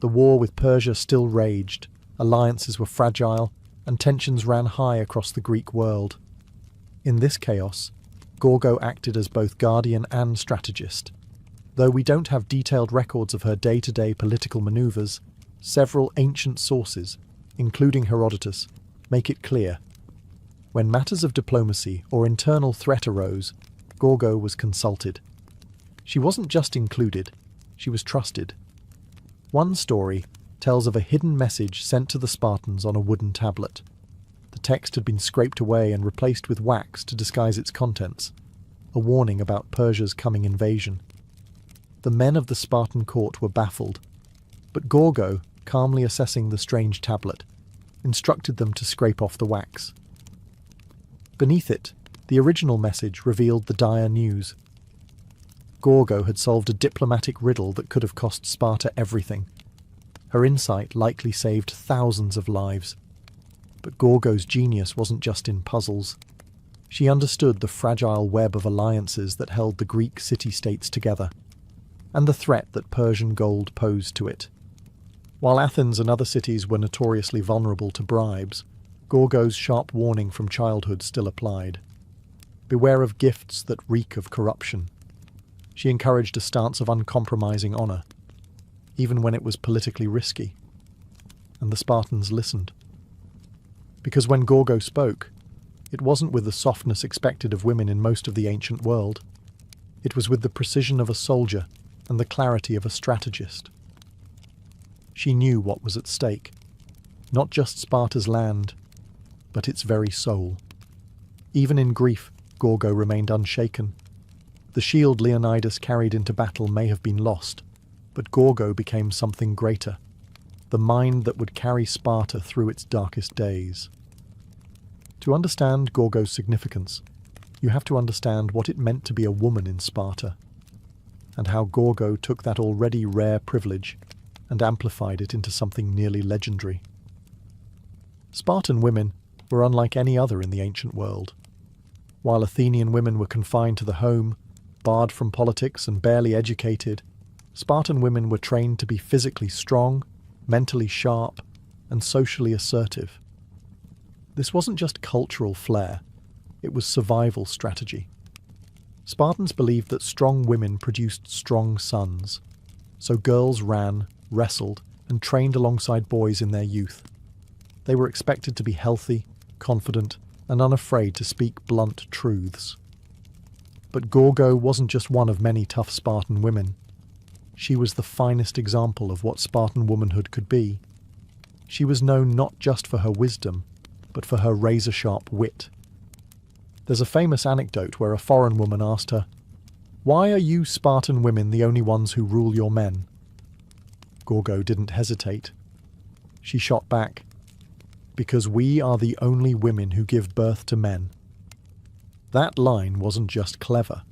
The war with Persia still raged, alliances were fragile, and tensions ran high across the Greek world. In this chaos, Gorgo acted as both guardian and strategist. Though we don't have detailed records of her day-to-day political maneuvers, several ancient sources, including Herodotus, make it clear. When matters of diplomacy or internal threat arose, Gorgo was consulted. She wasn't just included, she was trusted. One story tells of a hidden message sent to the Spartans on a wooden tablet. The text had been scraped away and replaced with wax to disguise its contents, a warning about Persia's coming invasion. The men of the Spartan court were baffled, but Gorgo, calmly assessing the strange tablet, instructed them to scrape off the wax. Beneath it, the original message revealed the dire news. Gorgo had solved a diplomatic riddle that could have cost Sparta everything. Her insight likely saved thousands of lives. But Gorgo's genius wasn't just in puzzles. She understood the fragile web of alliances that held the Greek city-states together, and the threat that Persian gold posed to it. While Athens and other cities were notoriously vulnerable to bribes, Gorgo's sharp warning from childhood still applied. Beware of gifts that reek of corruption. She encouraged a stance of uncompromising honour, even when it was politically risky. And the Spartans listened. Because when Gorgo spoke, it wasn't with the softness expected of women in most of the ancient world. It was with the precision of a soldier, and the clarity of a strategist. She knew what was at stake, not just Sparta's land, but its very soul. Even in grief, Gorgo remained unshaken. The shield Leonidas carried into battle may have been lost, but Gorgo became something greater, the mind that would carry Sparta through its darkest days. To understand Gorgo's significance, you have to understand what it meant to be a woman in Sparta, and how Gorgo took that already rare privilege and amplified it into something nearly legendary. Spartan women were unlike any other in the ancient world. While Athenian women were confined to the home, barred from politics and barely educated, Spartan women were trained to be physically strong, mentally sharp, and socially assertive. This wasn't just cultural flair, it was survival strategy. Spartans believed that strong women produced strong sons, so girls ran, wrestled, and trained alongside boys in their youth. They were expected to be healthy, confident, and unafraid to speak blunt truths. But Gorgo wasn't just one of many tough Spartan women. She was the finest example of what Spartan womanhood could be. She was known not just for her wisdom, but for her razor-sharp wit. There's a famous anecdote where a foreign woman asked her, "Why are you Spartan women the only ones who rule your men?" Gorgo didn't hesitate. She shot back, "Because we are the only women who give birth to men." That line wasn't just clever,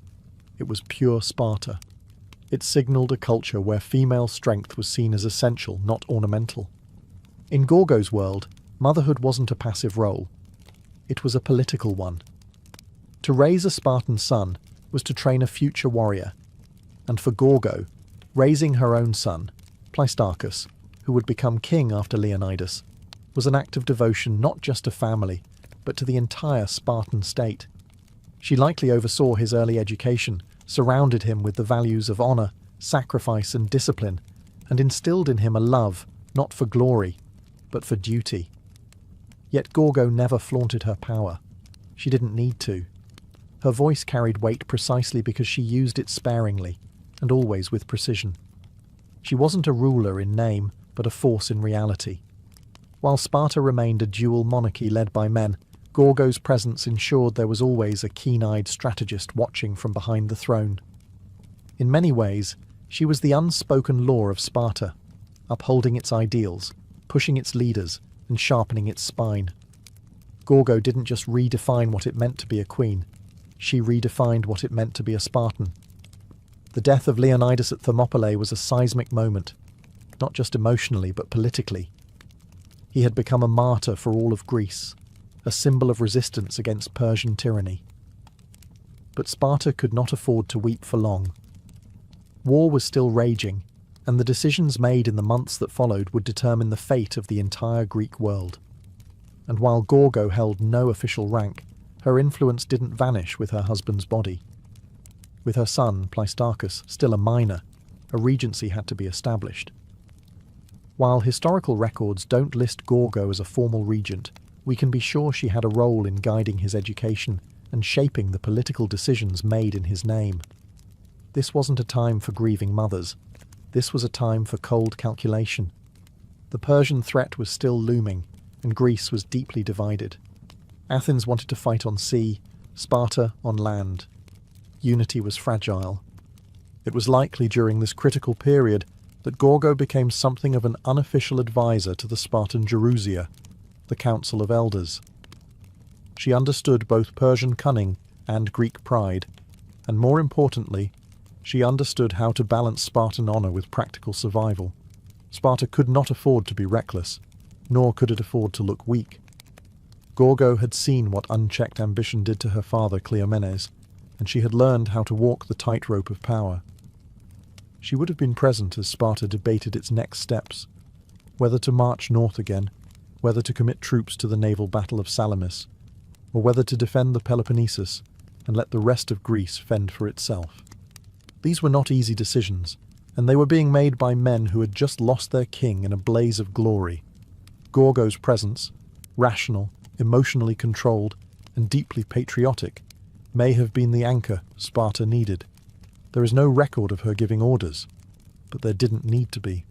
it was pure Sparta. It signaled a culture where female strength was seen as essential, not ornamental. In Gorgo's world, motherhood wasn't a passive role. It was a political one. To raise a Spartan son was to train a future warrior. And for Gorgo, raising her own son, Pleistarchus, who would become king after Leonidas, was an act of devotion not just to family, but to the entire Spartan state. She likely oversaw his early education, surrounded him with the values of honour, sacrifice and discipline, and instilled in him a love, not for glory, but for duty. Yet Gorgo never flaunted her power. She didn't need to. Her voice carried weight precisely because she used it sparingly, and always with precision. She wasn't a ruler in name, but a force in reality. While Sparta remained a dual monarchy led by men, Gorgo's presence ensured there was always a keen-eyed strategist watching from behind the throne. In many ways, she was the unspoken law of Sparta, upholding its ideals, pushing its leaders, and sharpening its spine. Gorgo didn't just redefine what it meant to be a queen, she redefined what it meant to be a Spartan. The death of Leonidas at Thermopylae was a seismic moment, not just emotionally but politically. He had become a martyr for all of Greece, a symbol of resistance against Persian tyranny. But Sparta could not afford to weep for long. War was still raging, and the decisions made in the months that followed would determine the fate of the entire Greek world. And while Gorgo held no official rank, her influence didn't vanish with her husband's body. With her son, Pleistarchus, still a minor, a regency had to be established. While historical records don't list Gorgo as a formal regent, we can be sure she had a role in guiding his education and shaping the political decisions made in his name. This wasn't a time for grieving mothers. This was a time for cold calculation. The Persian threat was still looming, and Greece was deeply divided. Athens wanted to fight on sea, Sparta on land. Unity was fragile. It was likely during this critical period that Gorgo became something of an unofficial advisor to the Spartan Gerousia, the Council of Elders. She understood both Persian cunning and Greek pride, and more importantly, she understood how to balance Spartan honor with practical survival. Sparta could not afford to be reckless, nor could it afford to look weak. Gorgo had seen what unchecked ambition did to her father Cleomenes, and she had learned how to walk the tightrope of power. She would have been present as Sparta debated its next steps, whether to march north again, whether to commit troops to the naval battle of Salamis, or whether to defend the Peloponnesus and let the rest of Greece fend for itself. These were not easy decisions, and they were being made by men who had just lost their king in a blaze of glory. Gorgo's presence, rational, emotionally controlled, and deeply patriotic, may have been the anchor Sparta needed. There is no record of her giving orders, but there didn't need to be.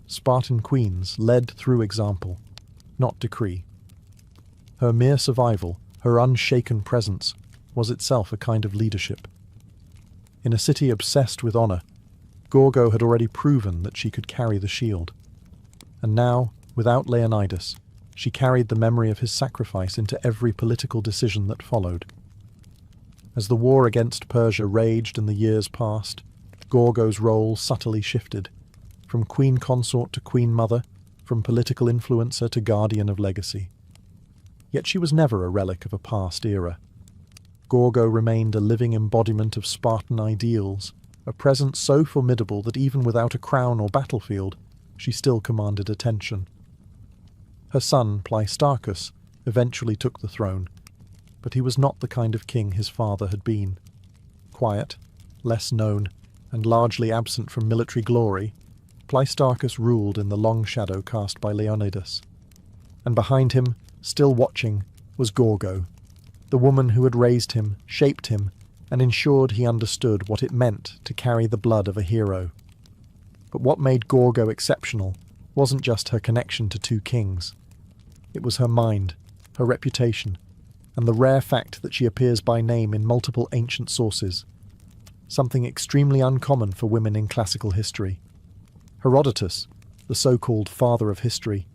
Spartan queens led through example, not decree. Her mere survival, her unshaken presence, was itself a kind of leadership. In a city obsessed with honor, Gorgo had already proven that she could carry the shield. And now, without Leonidas, she carried the memory of his sacrifice into every political decision that followed. As the war against Persia raged and the years passed, Gorgo's role subtly shifted, from queen consort to queen mother, from political influencer to guardian of legacy. Yet she was never a relic of a past era. Gorgo remained a living embodiment of Spartan ideals, a presence so formidable that even without a crown or battlefield, she still commanded attention. Her son, Pleistarchus, eventually took the throne, but he was not the kind of king his father had been. Quiet, less known, and largely absent from military glory, Pleistarchus ruled in the long shadow cast by Leonidas. And behind him, still watching, was Gorgo, the woman who had raised him, shaped him, and ensured he understood what it meant to carry the blood of a hero. But what made Gorgo exceptional wasn't just her connection to two kings. It was her mind, her reputation, and the rare fact that she appears by name in multiple ancient sources, something extremely uncommon for women in classical history. Herodotus, the so-called father of history,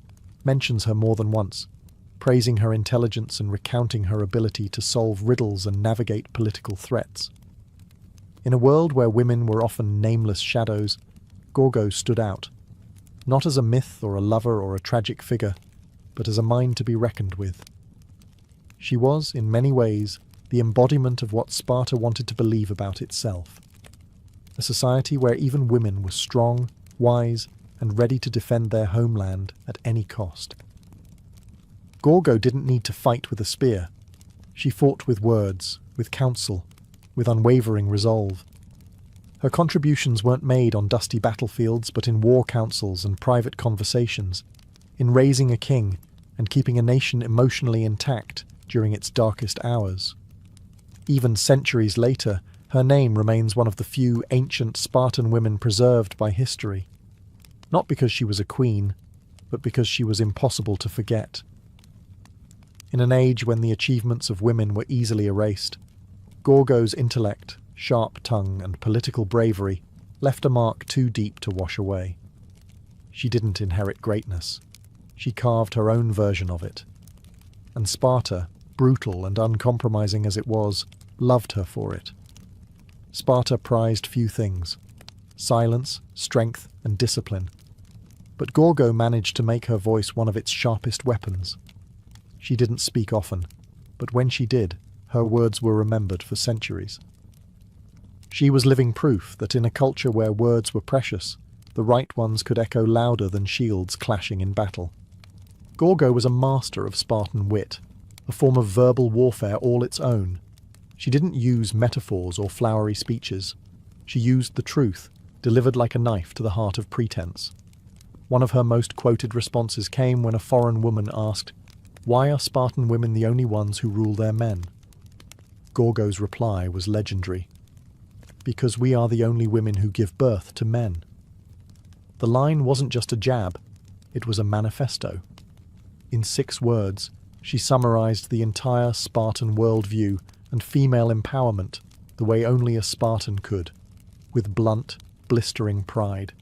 mentions her more than once, praising her intelligence and recounting her ability to solve riddles and navigate political threats. In a world where women were often nameless shadows, Gorgo stood out, not as a myth or a lover or a tragic figure, but as a mind to be reckoned with. She was, in many ways, the embodiment of what Sparta wanted to believe about itself. A society where even women were strong, wise, and ready to defend their homeland at any cost. Gorgo didn't need to fight with a spear. She fought with words, with counsel, with unwavering resolve. Her contributions weren't made on dusty battlefields, but in war councils and private conversations, in raising a king and keeping a nation emotionally intact during its darkest hours. Even centuries later, her name remains one of the few ancient Spartan women preserved by history. Not because she was a queen, but because she was impossible to forget. In an age when the achievements of women were easily erased, Gorgo's intellect, sharp tongue, and political bravery left a mark too deep to wash away. She didn't inherit greatness. She carved her own version of it. And Sparta, brutal and uncompromising as it was, loved her for it. Sparta prized few things: silence, strength, and discipline. But Gorgo managed to make her voice one of its sharpest weapons. She didn't speak often, but when she did, her words were remembered for centuries. She was living proof that in a culture where words were precious, the right ones could echo louder than shields clashing in battle. Gorgo was a master of Spartan wit, a form of verbal warfare all its own. She didn't use metaphors or flowery speeches. She used the truth, delivered like a knife to the heart of pretense. One of her most quoted responses came when a foreign woman asked, "Why are Spartan women the only ones who rule their men?" Gorgo's reply was legendary. "Because we are the only women who give birth to men." The line wasn't just a jab, it was a manifesto. In 6 words, she summarized the entire Spartan worldview and female empowerment the way only a Spartan could, with blunt, blistering pride.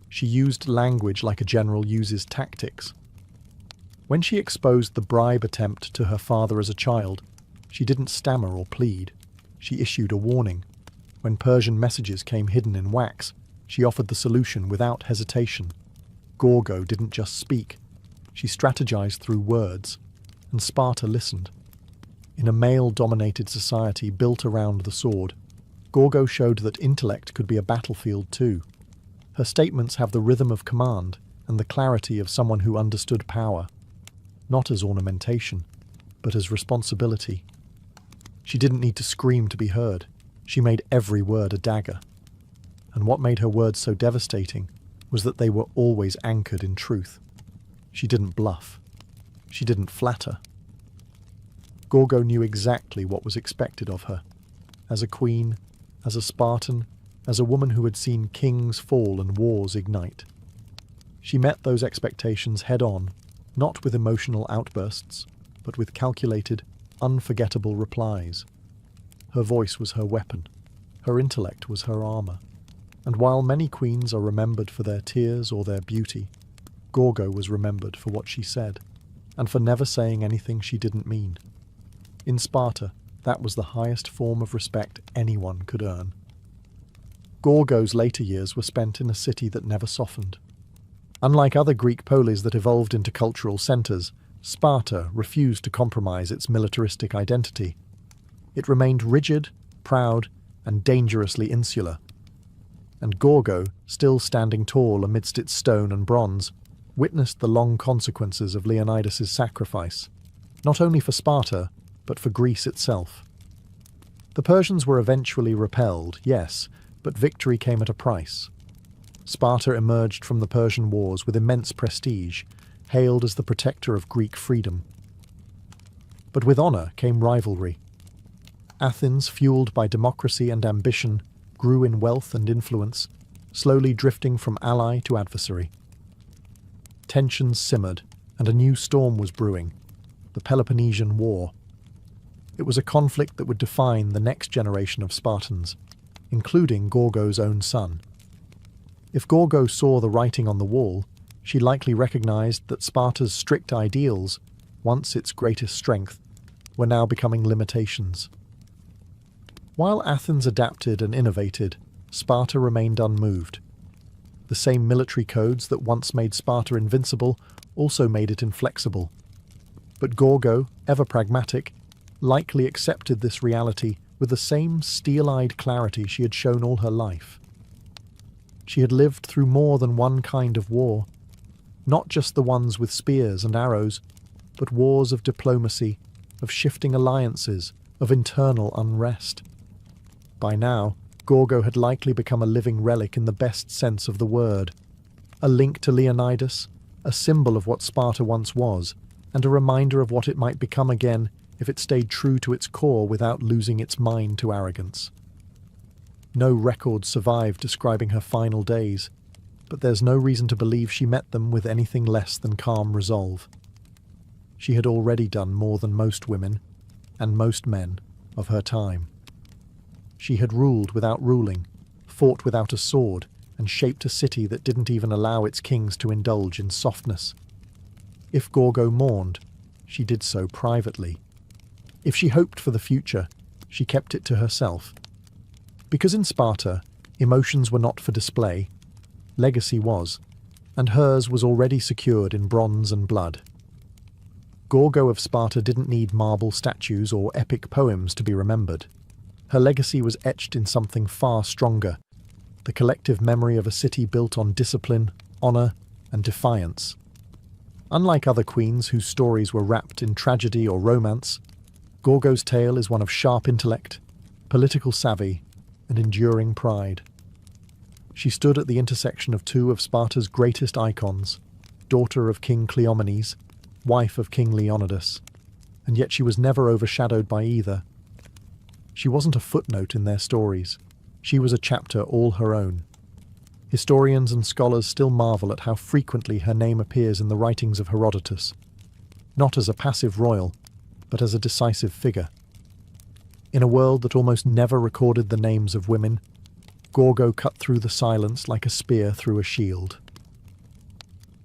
She used language like a general uses tactics. When she exposed the bribe attempt to her father as a child, she didn't stammer or plead. She issued a warning. When Persian messages came hidden in wax, she offered the solution without hesitation. Gorgo didn't just speak. She strategized through words, and Sparta listened. In a male-dominated society built around the sword, Gorgo showed that intellect could be a battlefield too. Her statements have the rhythm of command and the clarity of someone who understood power, not as ornamentation, but as responsibility. She didn't need to scream to be heard. She made every word a dagger. And what made her words so devastating was that they were always anchored in truth. She didn't bluff. She didn't flatter. Gorgo knew exactly what was expected of her. As a queen, as a Spartan, as a woman who had seen kings fall and wars ignite. She met those expectations head-on, not with emotional outbursts, but with calculated, unforgettable replies. Her voice was her weapon. Her intellect was her armor. And while many queens are remembered for their tears or their beauty, Gorgo was remembered for what she said, and for never saying anything she didn't mean. In Sparta, that was the highest form of respect anyone could earn. Gorgo's later years were spent in a city that never softened. Unlike other Greek polis that evolved into cultural centres, Sparta refused to compromise its militaristic identity. It remained rigid, proud, and dangerously insular. And Gorgo, still standing tall amidst its stone and bronze, witnessed the long consequences of Leonidas's sacrifice, not only for Sparta, but for Greece itself. The Persians were eventually repelled, yes, but victory came at a price. Sparta emerged from the Persian Wars with immense prestige, hailed as the protector of Greek freedom. But with honour came rivalry. Athens, fueled by democracy and ambition, grew in wealth and influence, slowly drifting from ally to adversary. Tensions simmered, and a new storm was brewing, the Peloponnesian War. It was a conflict that would define the next generation of Spartans, including Gorgo's own son. If Gorgo saw the writing on the wall, she likely recognized that Sparta's strict ideals, once its greatest strength, were now becoming limitations. While Athens adapted and innovated, Sparta remained unmoved. The same military codes that once made Sparta invincible also made it inflexible. But Gorgo, ever pragmatic, likely accepted this reality with the same steel-eyed clarity she had shown all her life. She had lived through more than one kind of war, not just the ones with spears and arrows, but wars of diplomacy, of shifting alliances, of internal unrest. By now, Gorgo had likely become a living relic in the best sense of the word, a link to Leonidas, a symbol of what Sparta once was, and a reminder of what it might become again if it stayed true to its core without losing its mind to arrogance. No records survive describing her final days, but there's no reason to believe she met them with anything less than calm resolve. She had already done more than most women, and most men, of her time. She had ruled without ruling, fought without a sword, and shaped a city that didn't even allow its kings to indulge in softness. If Gorgo mourned, she did so privately. If she hoped for the future, she kept it to herself. Because in Sparta, emotions were not for display, legacy was, and hers was already secured in bronze and blood. Gorgo of Sparta didn't need marble statues or epic poems to be remembered. Her legacy was etched in something far stronger, the collective memory of a city built on discipline, honour, and defiance. Unlike other queens whose stories were wrapped in tragedy or romance, Gorgo's tale is one of sharp intellect, political savvy, and enduring pride. She stood at the intersection of two of Sparta's greatest icons, daughter of King Cleomenes, wife of King Leonidas, and yet she was never overshadowed by either. She wasn't a footnote in their stories. She was a chapter all her own. Historians and scholars still marvel at how frequently her name appears in the writings of Herodotus, not as a passive royal, but as a decisive figure. In a world that almost never recorded the names of women, Gorgo cut through the silence like a spear through a shield.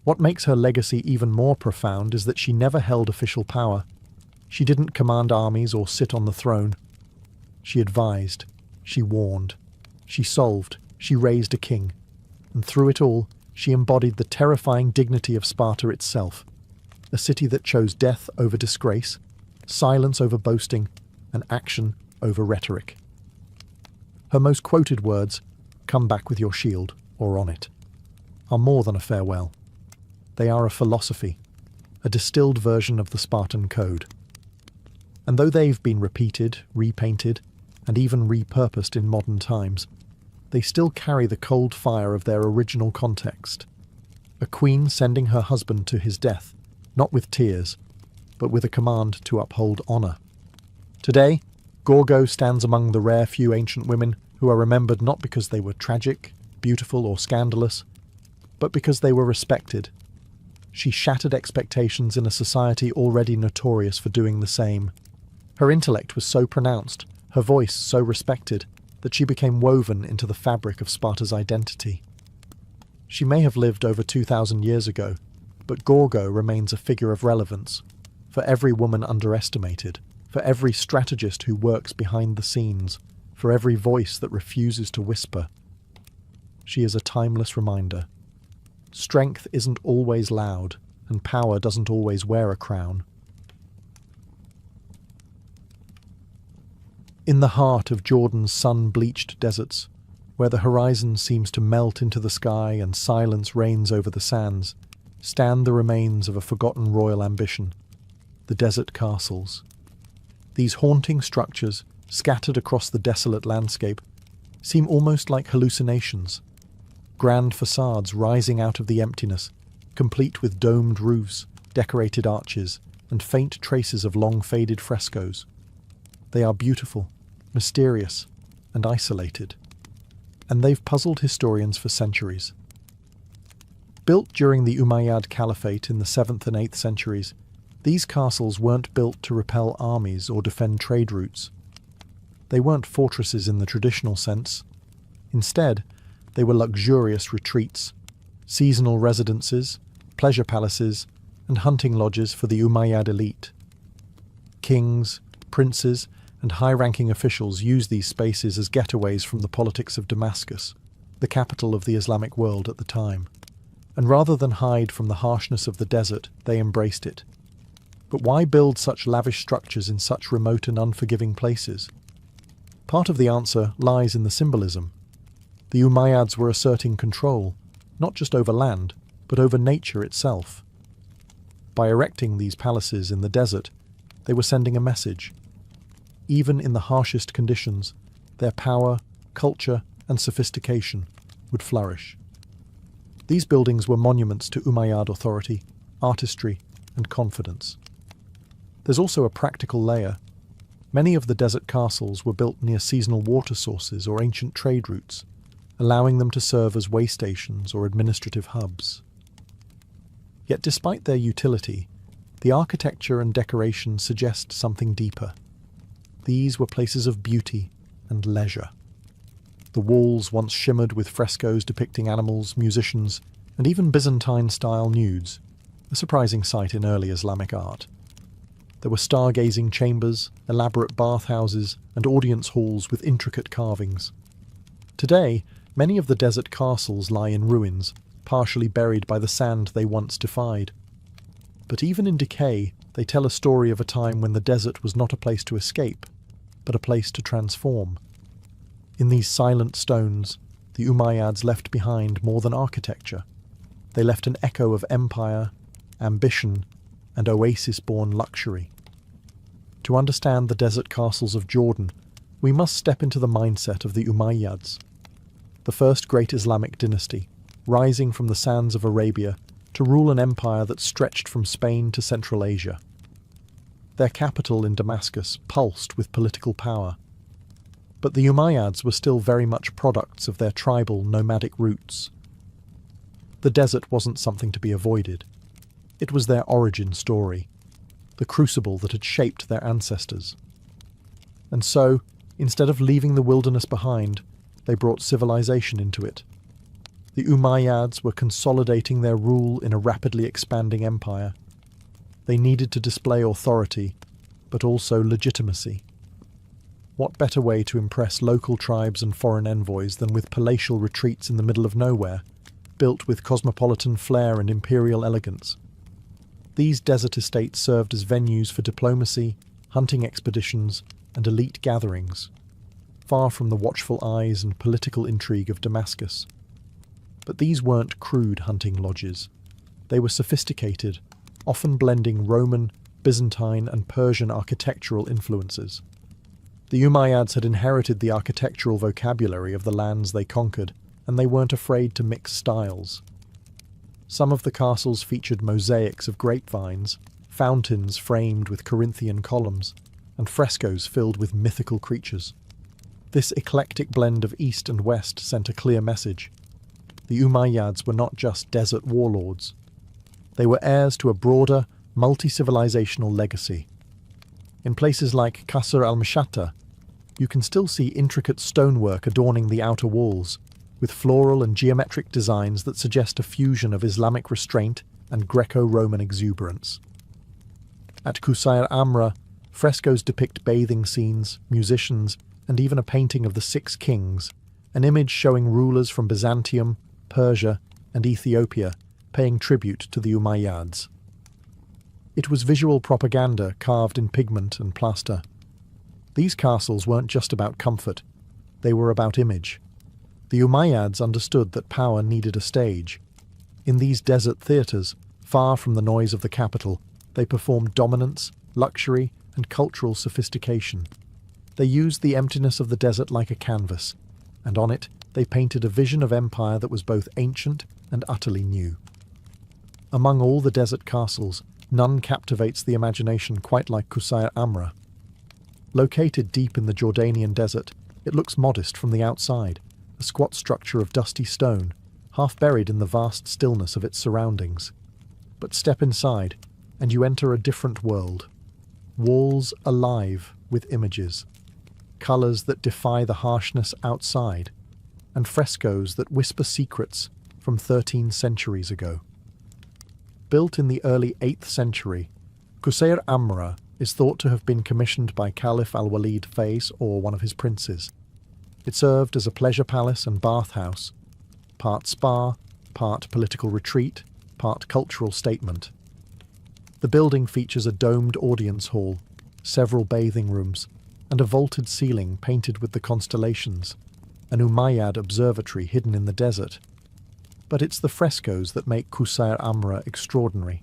What makes her legacy even more profound is that she never held official power. She didn't command armies or sit on the throne. She advised, she warned, she solved, she raised a king, and through it all, she embodied the terrifying dignity of Sparta itself, a city that chose death over disgrace, silence over boasting, and action over rhetoric. Her most quoted words, "Come back with your shield, or on it," are more than a farewell. They are a philosophy, a distilled version of the Spartan code. And though they've been repeated, repainted, and even repurposed in modern times, they still carry the cold fire of their original context. A queen sending her husband to his death, not with tears, but with a command to uphold honour. Today, Gorgo stands among the rare few ancient women who are remembered not because they were tragic, beautiful, or scandalous, but because they were respected. She shattered expectations in a society already notorious for doing the same. Her intellect was so pronounced, her voice so respected, that she became woven into the fabric of Sparta's identity. She may have lived over 2,000 years ago, but Gorgo remains a figure of relevance, for every woman underestimated, for every strategist who works behind the scenes, for every voice that refuses to whisper. She is a timeless reminder. Strength isn't always loud, and power doesn't always wear a crown. In the heart of Jordan's sun-bleached deserts, where the horizon seems to melt into the sky and silence reigns over the sands, stand the remains of a forgotten royal ambition, the desert castles. These haunting structures, scattered across the desolate landscape, seem almost like hallucinations. Grand facades rising out of the emptiness, complete with domed roofs, decorated arches, and faint traces of long-faded frescoes. They are beautiful, mysterious, and isolated. And they've puzzled historians for centuries. Built during the Umayyad Caliphate in the 7th and 8th centuries, these castles weren't built to repel armies or defend trade routes. They weren't fortresses in the traditional sense. Instead, they were luxurious retreats, seasonal residences, pleasure palaces, and hunting lodges for the Umayyad elite. Kings, princes, and high-ranking officials used these spaces as getaways from the politics of Damascus, the capital of the Islamic world at the time. And rather than hide from the harshness of the desert, they embraced it. But why build such lavish structures in such remote and unforgiving places? Part of the answer lies in the symbolism. The Umayyads were asserting control, not just over land, but over nature itself. By erecting these palaces in the desert, they were sending a message. Even in the harshest conditions, their power, culture, and sophistication would flourish. These buildings were monuments to Umayyad authority, artistry, and confidence. There's also a practical layer. Many of the desert castles were built near seasonal water sources or ancient trade routes, allowing them to serve as way stations or administrative hubs. Yet despite their utility, the architecture and decoration suggest something deeper. These were places of beauty and leisure. The walls once shimmered with frescoes depicting animals, musicians, and even Byzantine-style nudes, a surprising sight in early Islamic art. There were stargazing chambers, elaborate bathhouses, and audience halls with intricate carvings. Today, many of the desert castles lie in ruins, partially buried by the sand they once defied. But even in decay, they tell a story of a time when the desert was not a place to escape, but a place to transform. In these silent stones, the Umayyads left behind more than architecture. They left an echo of empire, ambition, and oasis-born luxury. To understand the desert castles of Jordan, we must step into the mindset of the Umayyads, the first great Islamic dynasty, rising from the sands of Arabia to rule an empire that stretched from Spain to Central Asia. Their capital in Damascus pulsed with political power. But the Umayyads were still very much products of their tribal, nomadic roots. The desert wasn't something to be avoided. It was their origin story, the crucible that had shaped their ancestors. And so, instead of leaving the wilderness behind, they brought civilization into it. The Umayyads were consolidating their rule in a rapidly expanding empire. They needed to display authority, but also legitimacy. What better way to impress local tribes and foreign envoys than with palatial retreats in the middle of nowhere, built with cosmopolitan flair and imperial elegance? These desert estates served as venues for diplomacy, hunting expeditions, and elite gatherings, far from the watchful eyes and political intrigue of Damascus. But these weren't crude hunting lodges. They were sophisticated, often blending Roman, Byzantine, and Persian architectural influences. The Umayyads had inherited the architectural vocabulary of the lands they conquered, and they weren't afraid to mix styles. Some of the castles featured mosaics of grapevines, fountains framed with Corinthian columns, and frescoes filled with mythical creatures. This eclectic blend of East and West sent a clear message. The Umayyads were not just desert warlords. They were heirs to a broader, multi-civilizational legacy. In places like Qasr al-Mashatta, you can still see intricate stonework adorning the outer walls, with floral and geometric designs that suggest a fusion of Islamic restraint and Greco-Roman exuberance. At Qusayr Amra, frescoes depict bathing scenes, musicians, and even a painting of the Six Kings, an image showing rulers from Byzantium, Persia, and Ethiopia paying tribute to the Umayyads. It was visual propaganda carved in pigment and plaster. These castles weren't just about comfort, they were about image. The Umayyads understood that power needed a stage. In these desert theatres, far from the noise of the capital, they performed dominance, luxury, and cultural sophistication. They used the emptiness of the desert like a canvas, and on it they painted a vision of empire that was both ancient and utterly new. Among all the desert castles, none captivates the imagination quite like Qusayr Amra. Located deep in the Jordanian desert, it looks modest from the outside, a squat structure of dusty stone, half buried in the vast stillness of its surroundings. But step inside, and you enter a different world. Walls alive with images, colours that defy the harshness outside, and frescoes that whisper secrets from 13 centuries ago. Built in the early 8th century, Qusayr Amra is thought to have been commissioned by Caliph al-Walid Fais or one of his princes. It served as a pleasure palace and bathhouse, part spa, part political retreat, part cultural statement. The building features a domed audience hall, several bathing rooms, and a vaulted ceiling painted with the constellations, an Umayyad observatory hidden in the desert. But it's the frescoes that make Qusayr Amra extraordinary.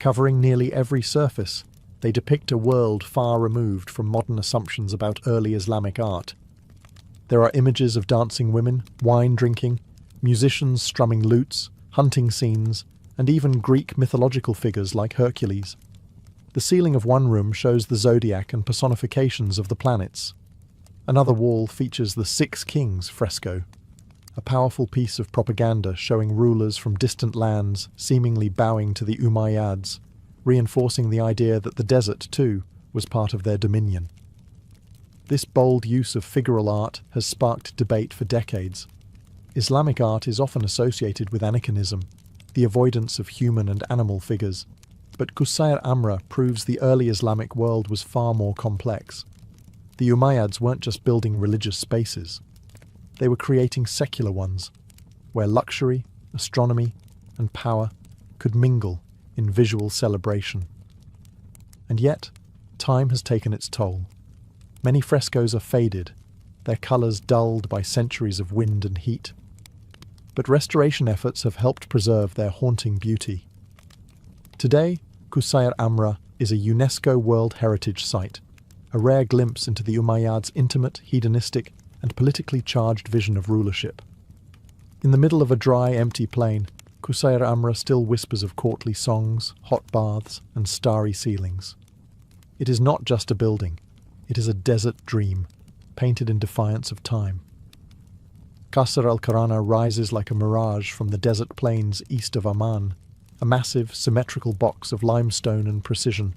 Covering nearly every surface, they depict a world far removed from modern assumptions about early Islamic art. There are images of dancing women, wine drinking, musicians strumming lutes, hunting scenes, and even Greek mythological figures like Hercules. The ceiling of one room shows the zodiac and personifications of the planets. Another wall features the Six Kings fresco, a powerful piece of propaganda showing rulers from distant lands seemingly bowing to the Umayyads, reinforcing the idea that the desert, too, was part of their dominion. This bold use of figural art has sparked debate for decades. Islamic art is often associated with aniconism, the avoidance of human and animal figures, but Qusayr Amra proves the early Islamic world was far more complex. The Umayyads weren't just building religious spaces. They were creating secular ones, where luxury, astronomy, and power could mingle in visual celebration. And yet, time has taken its toll. Many frescoes are faded, their colours dulled by centuries of wind and heat. But restoration efforts have helped preserve their haunting beauty. Today, Qusayr Amra is a UNESCO World Heritage Site, a rare glimpse into the Umayyads' intimate, hedonistic, and politically charged vision of rulership. In the middle of a dry, empty plain, Qusayr Amra still whispers of courtly songs, hot baths, and starry ceilings. It is not just a building, it is a desert dream, painted in defiance of time. Qasr al-Qarana rises like a mirage from the desert plains east of Amman, a massive, symmetrical box of limestone and precision.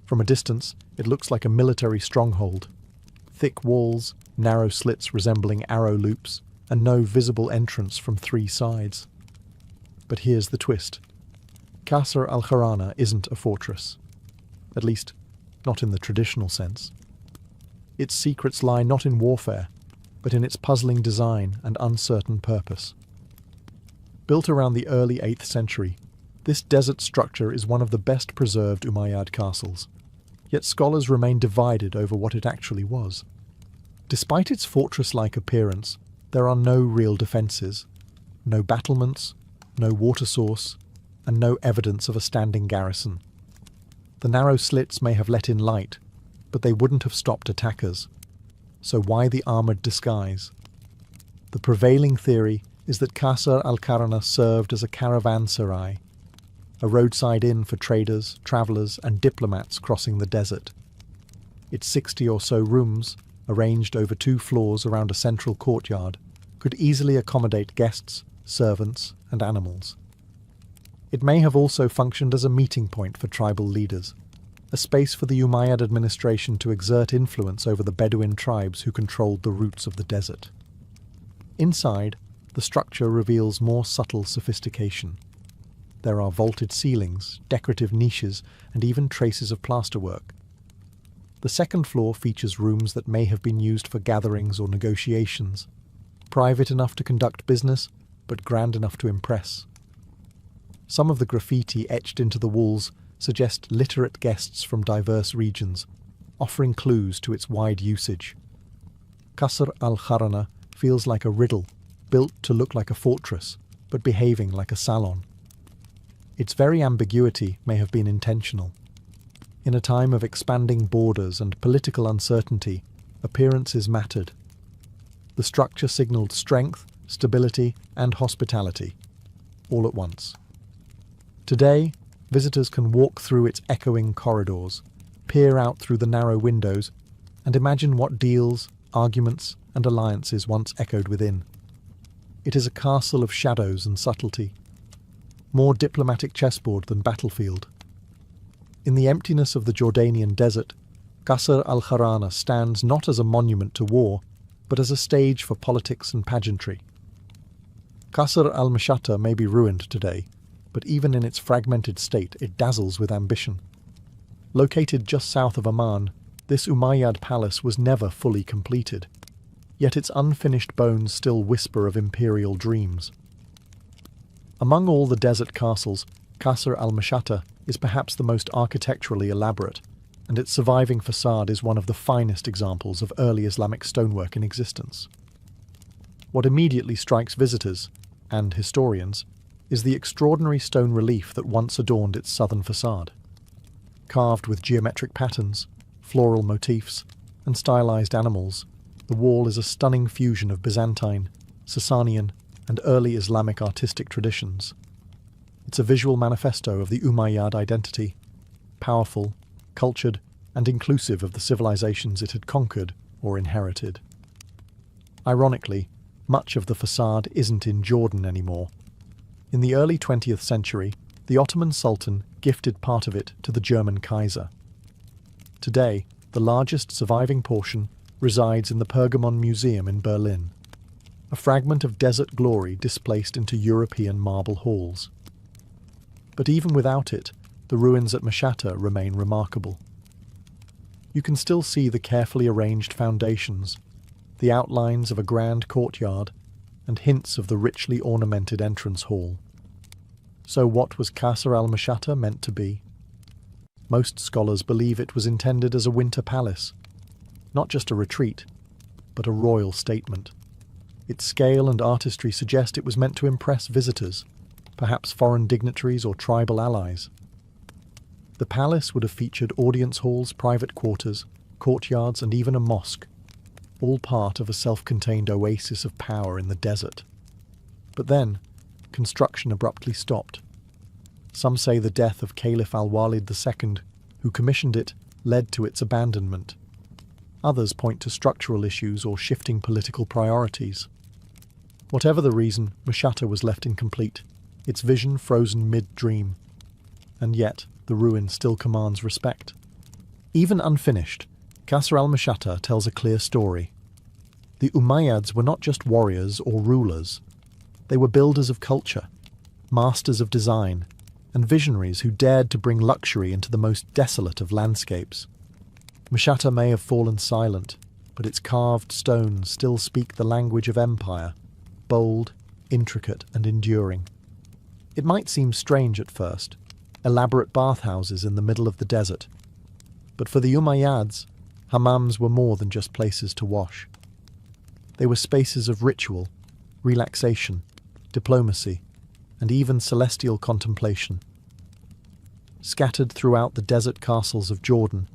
From a distance, it looks like a military stronghold. Thick walls, narrow slits resembling arrow loops, and no visible entrance from 3 sides. But here's the twist. Qasr al-Qarana isn't a fortress. At least, not in the traditional sense. Its secrets lie not in warfare, but in its puzzling design and uncertain purpose. Built around the early 8th century, this desert structure is one of the best preserved Umayyad castles, yet scholars remain divided over what it actually was. Despite its fortress-like appearance, there are no real defences, no battlements, no water source, and no evidence of a standing garrison. The narrow slits may have let in light, but they wouldn't have stopped attackers. So why the armoured disguise? The prevailing theory is that Qasr al-Qarana served as a caravanserai, a roadside inn for traders, travellers, and diplomats crossing the desert. Its 60 or so rooms, arranged over 2 floors around a central courtyard, could easily accommodate guests, servants, and animals. It may have also functioned as a meeting point for tribal leaders, a space for the Umayyad administration to exert influence over the Bedouin tribes who controlled the routes of the desert. Inside, the structure reveals more subtle sophistication. There are vaulted ceilings, decorative niches, and even traces of plasterwork. The second floor features rooms that may have been used for gatherings or negotiations, private enough to conduct business, but grand enough to impress. Some of the graffiti etched into the walls suggest literate guests from diverse regions, offering clues to its wide usage. Qasr al-Kharana feels like a riddle, built to look like a fortress, but behaving like a salon. Its very ambiguity may have been intentional. In a time of expanding borders and political uncertainty, appearances mattered. The structure signalled strength, stability, and hospitality, all at once. Today, visitors can walk through its echoing corridors, peer out through the narrow windows, and imagine what deals, arguments, and alliances once echoed within. It is a castle of shadows and subtlety, more diplomatic chessboard than battlefield. In the emptiness of the Jordanian desert, Qasr al-Kharana stands not as a monument to war, but as a stage for politics and pageantry. Qasr al-Mashata may be ruined today, but even in its fragmented state it dazzles with ambition. Located just south of Amman, this Umayyad palace was never fully completed, yet its unfinished bones still whisper of imperial dreams. Among all the desert castles, Qasr al-Mashata is perhaps the most architecturally elaborate, and its surviving facade is one of the finest examples of early Islamic stonework in existence. What immediately strikes visitors, and historians, is the extraordinary stone relief that once adorned its southern facade. Carved with geometric patterns, floral motifs, and stylized animals, the wall is a stunning fusion of Byzantine, Sasanian, and early Islamic artistic traditions. It's a visual manifesto of the Umayyad identity, powerful, cultured, and inclusive of the civilizations it had conquered or inherited. Ironically, much of the facade isn't in Jordan anymore. In the early 20th century, the Ottoman Sultan gifted part of it to the German Kaiser. Today, the largest surviving portion resides in the Pergamon Museum in Berlin, a fragment of desert glory displaced into European marble halls. But even without it, the ruins at Mashhata remain remarkable. You can still see the carefully arranged foundations, the outlines of a grand courtyard, and hints of the richly ornamented entrance hall. So what was Qasr al-Mashhata meant to be? Most scholars believe it was intended as a winter palace, not just a retreat, but a royal statement. Its scale and artistry suggest it was meant to impress visitors, perhaps foreign dignitaries or tribal allies. The palace would have featured audience halls, private quarters, courtyards, and even a mosque, all part of a self-contained oasis of power in the desert. But then, construction abruptly stopped. Some say the death of Caliph al-Walid II, who commissioned it, led to its abandonment. Others point to structural issues or shifting political priorities. Whatever the reason, Mashhata was left incomplete, its vision frozen mid-dream. And yet, the ruin still commands respect. Even unfinished, Qasr al-Mashhata tells a clear story. The Umayyads were not just warriors or rulers. They were builders of culture, masters of design, and visionaries who dared to bring luxury into the most desolate of landscapes. Mashhata may have fallen silent, but its carved stones still speak the language of empire, bold, intricate, and enduring. It might seem strange at first, elaborate bathhouses in the middle of the desert. But for the Umayyads, hammams were more than just places to wash. They were spaces of ritual, relaxation, diplomacy, and even celestial contemplation. Scattered throughout the desert castles of Jordan,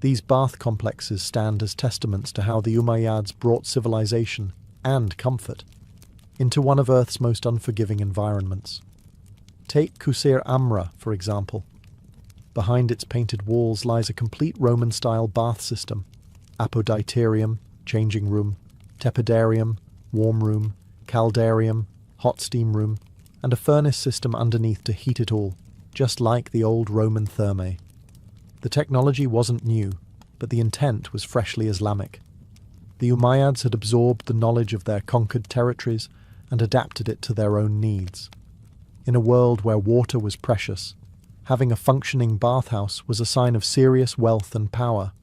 these bath complexes stand as testaments to how the Umayyads brought civilization and comfort into one of Earth's most unforgiving environments. Take Qusayr Amra, for example. Behind its painted walls lies a complete Roman-style bath system, apoditarium, changing room, tepidarium, warm room, caldarium, hot steam room, and a furnace system underneath to heat it all, just like the old Roman thermae. The technology wasn't new, but the intent was freshly Islamic. The Umayyads had absorbed the knowledge of their conquered territories and adapted it to their own needs. In a world where water was precious, having a functioning bathhouse was a sign of serious wealth and power.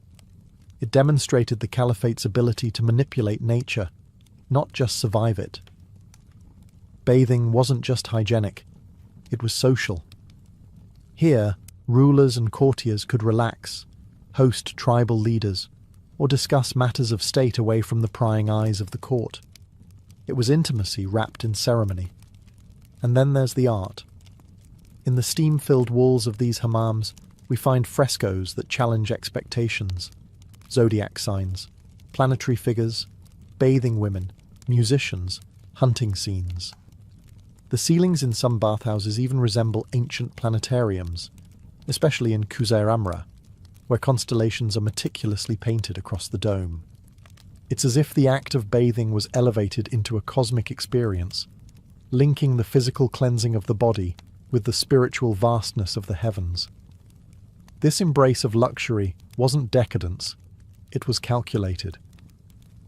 It demonstrated the caliphate's ability to manipulate nature, not just survive it. Bathing wasn't just hygienic, it was social. Here, rulers and courtiers could relax, host tribal leaders, or discuss matters of state away from the prying eyes of the court. It was intimacy wrapped in ceremony. And then there's the art. In the steam-filled walls of these hammams, we find frescoes that challenge expectations, zodiac signs, planetary figures, bathing women, musicians, hunting scenes. The ceilings in some bathhouses even resemble ancient planetariums, especially in Qusair Amra, where constellations are meticulously painted across the dome. It's as if the act of bathing was elevated into a cosmic experience, linking the physical cleansing of the body with the spiritual vastness of the heavens. This embrace of luxury wasn't decadence, it was calculated.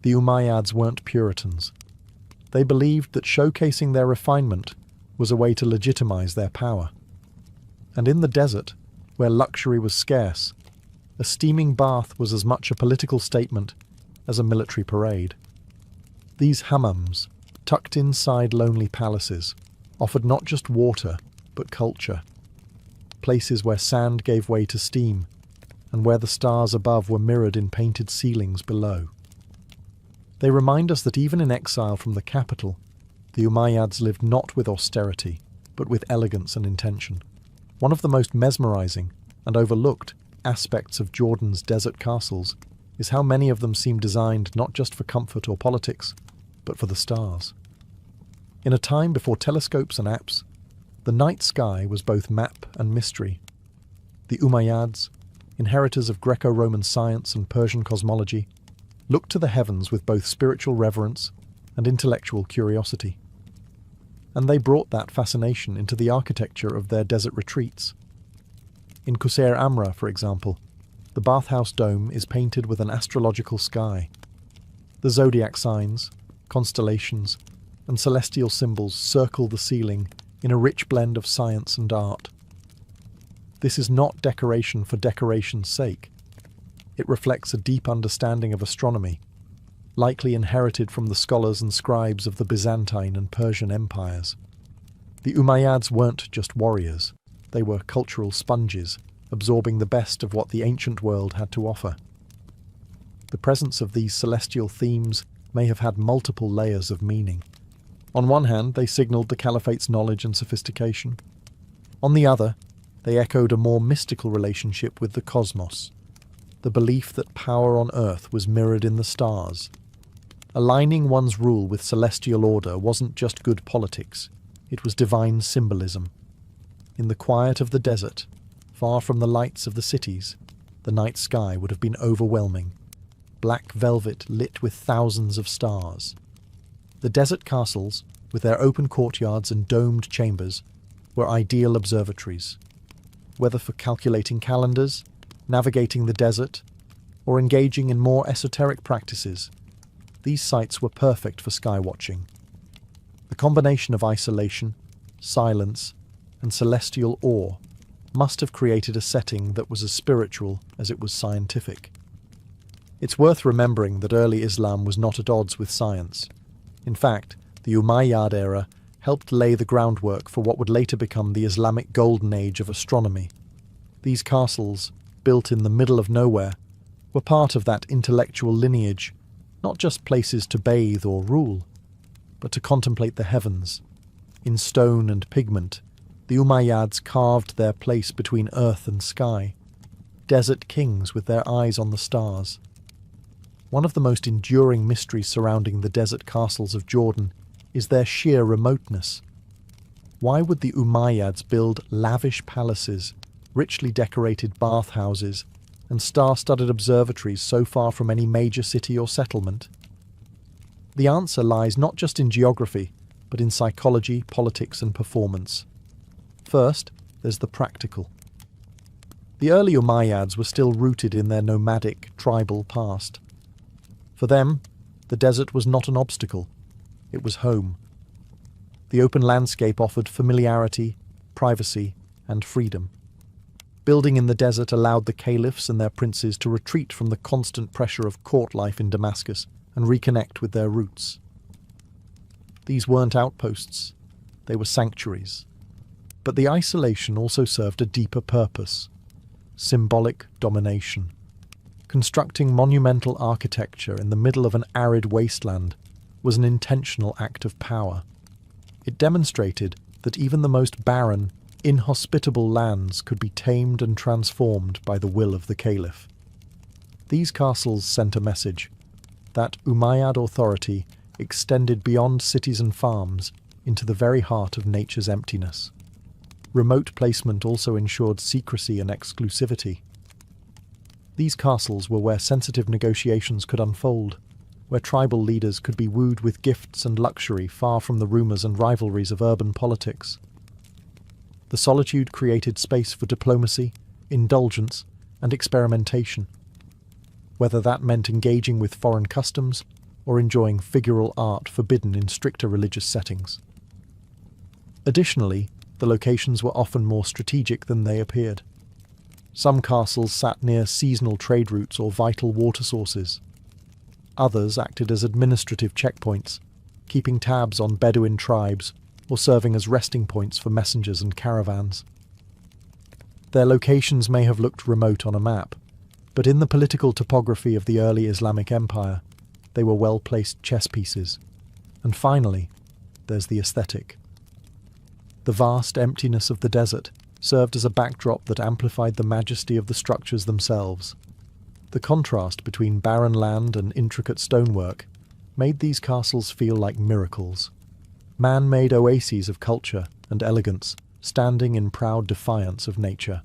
The Umayyads weren't Puritans. They believed that showcasing their refinement was a way to legitimize their power. And in the desert, where luxury was scarce, a steaming bath was as much a political statement as a military parade. These hammams, tucked inside lonely palaces, offered not just water, but culture. Places where sand gave way to steam, and where the stars above were mirrored in painted ceilings below. They remind us that even in exile from the capital, the Umayyads lived not with austerity, but with elegance and intention. One of the most mesmerizing and overlooked aspects of Jordan's desert castles is how many of them seem designed not just for comfort or politics, but for the stars. In a time before telescopes and apps, the night sky was both map and mystery. The Umayyads, inheritors of Greco-Roman science and Persian cosmology, looked to the heavens with both spiritual reverence and intellectual curiosity. And they brought that fascination into the architecture of their desert retreats. In Qusair Amra, for example, the bathhouse dome is painted with an astrological sky. The zodiac signs, constellations, and celestial symbols circle the ceiling in a rich blend of science and art. This is not decoration for decoration's sake. It reflects a deep understanding of astronomy, likely inherited from the scholars and scribes of the Byzantine and Persian empires. The Umayyads weren't just warriors, they were cultural sponges, absorbing the best of what the ancient world had to offer. The presence of these celestial themes may have had multiple layers of meaning. On one hand, they signalled the caliphate's knowledge and sophistication. On the other, they echoed a more mystical relationship with the cosmos, the belief that power on earth was mirrored in the stars. Aligning one's rule with celestial order wasn't just good politics, it was divine symbolism. In the quiet of the desert, far from the lights of the cities, the night sky would have been overwhelming, black velvet lit with thousands of stars. The desert castles, with their open courtyards and domed chambers, were ideal observatories. Whether for calculating calendars, navigating the desert, or engaging in more esoteric practices, these sites were perfect for skywatching. The combination of isolation, silence, and celestial awe must have created a setting that was as spiritual as it was scientific. It's worth remembering that early Islam was not at odds with science. In fact, the Umayyad era helped lay the groundwork for what would later become the Islamic golden age of astronomy. These castles, built in the middle of nowhere, were part of that intellectual lineage, not just places to bathe or rule, but to contemplate the heavens. In stone and pigment, the Umayyads carved their place between earth and sky, desert kings with their eyes on the stars. One of the most enduring mysteries surrounding the desert castles of Jordan is their sheer remoteness. Why would the Umayyads build lavish palaces, richly decorated bathhouses, and star-studded observatories so far from any major city or settlement? The answer lies not just in geography, but in psychology, politics, and performance. First, there's the practical. The early Umayyads were still rooted in their nomadic, tribal past. For them, the desert was not an obstacle, it was home. The open landscape offered familiarity, privacy, and freedom. Building in the desert allowed the caliphs and their princes to retreat from the constant pressure of court life in Damascus and reconnect with their roots. These weren't outposts, they were sanctuaries. But the isolation also served a deeper purpose: symbolic domination. Constructing monumental architecture in the middle of an arid wasteland was an intentional act of power. It demonstrated that even the most barren, inhospitable lands could be tamed and transformed by the will of the caliph. These castles sent a message: that Umayyad authority extended beyond cities and farms into the very heart of nature's emptiness. Remote placement also ensured secrecy and exclusivity. These castles were where sensitive negotiations could unfold, where tribal leaders could be wooed with gifts and luxury far from the rumours and rivalries of urban politics. The solitude created space for diplomacy, indulgence, and experimentation, whether that meant engaging with foreign customs or enjoying figural art forbidden in stricter religious settings. Additionally, the locations were often more strategic than they appeared. Some castles sat near seasonal trade routes or vital water sources. Others acted as administrative checkpoints, keeping tabs on Bedouin tribes or serving as resting points for messengers and caravans. Their locations may have looked remote on a map, but in the political topography of the early Islamic Empire, they were well-placed chess pieces. And finally, there's the aesthetic. The vast emptiness of the desert served as a backdrop that amplified the majesty of the structures themselves. The contrast between barren land and intricate stonework made these castles feel like miracles, man-made oases of culture and elegance standing in proud defiance of nature.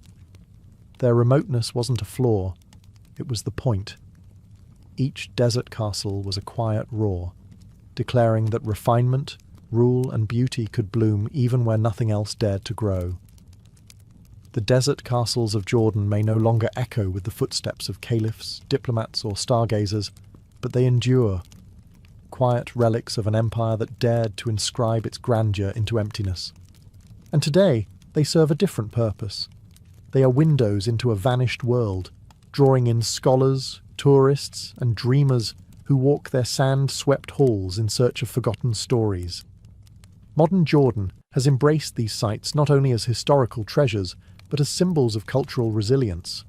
Their remoteness wasn't a flaw, it was the point. Each desert castle was a quiet roar, declaring that refinement, rule, and beauty could bloom even where nothing else dared to grow. The desert castles of Jordan may no longer echo with the footsteps of caliphs, diplomats, or stargazers, but they endure, quiet relics of an empire that dared to inscribe its grandeur into emptiness. And today, they serve a different purpose. They are windows into a vanished world, drawing in scholars, tourists, and dreamers who walk their sand-swept halls in search of forgotten stories. Modern Jordan has embraced these sites not only as historical treasures, but as symbols of cultural resilience.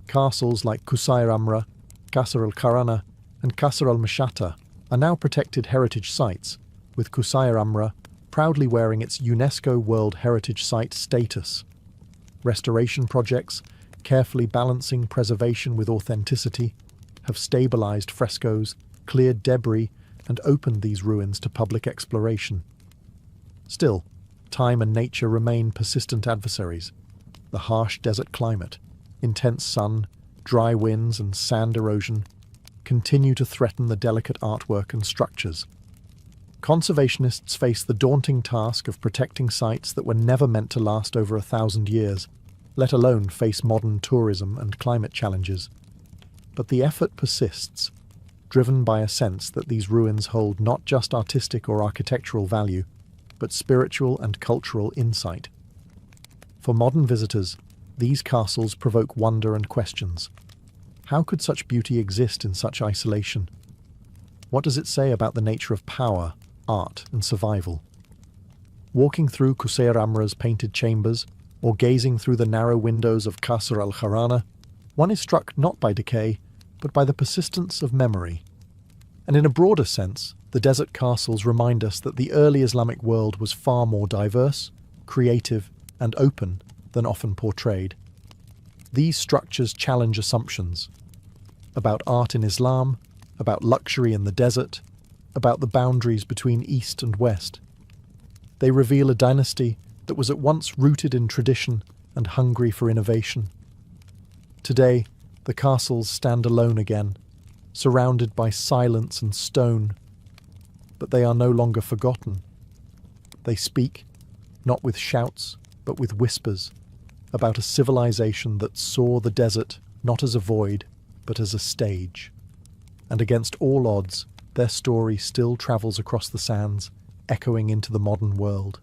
Castles like Qusayr Amra, Qasr al-Kharana, and Qasr al-Mashata are now protected heritage sites, with Qusayr Amra proudly wearing its UNESCO World Heritage Site status. Restoration projects, carefully balancing preservation with authenticity, have stabilized frescoes, cleared debris, and opened these ruins to public exploration. Still, time and nature remain persistent adversaries. The harsh desert climate, intense sun, dry winds, and sand erosion continue to threaten the delicate artwork and structures. Conservationists face the daunting task of protecting sites that were never meant to last over 1,000 years, let alone face modern tourism and climate challenges. But the effort persists, driven by a sense that these ruins hold not just artistic or architectural value, but spiritual and cultural insight. For modern visitors, these castles provoke wonder and questions. How could such beauty exist in such isolation? What does it say about the nature of power, art, and survival? Walking through Qusayr Amra's painted chambers, or gazing through the narrow windows of Qasr al-Kharana, one is struck not by decay, but by the persistence of memory. And in a broader sense, the desert castles remind us that the early Islamic world was far more diverse, creative, and open than often portrayed. These structures challenge assumptions about art in Islam, about luxury in the desert, about the boundaries between East and West. They reveal a dynasty that was at once rooted in tradition and hungry for innovation. Today, The castles stand alone again, surrounded by silence and stone. But they are no longer forgotten. They speak, not with shouts, but with whispers, about a civilization that saw the desert not as a void, but as a stage. And against all odds, their story still travels across the sands, echoing into the modern world.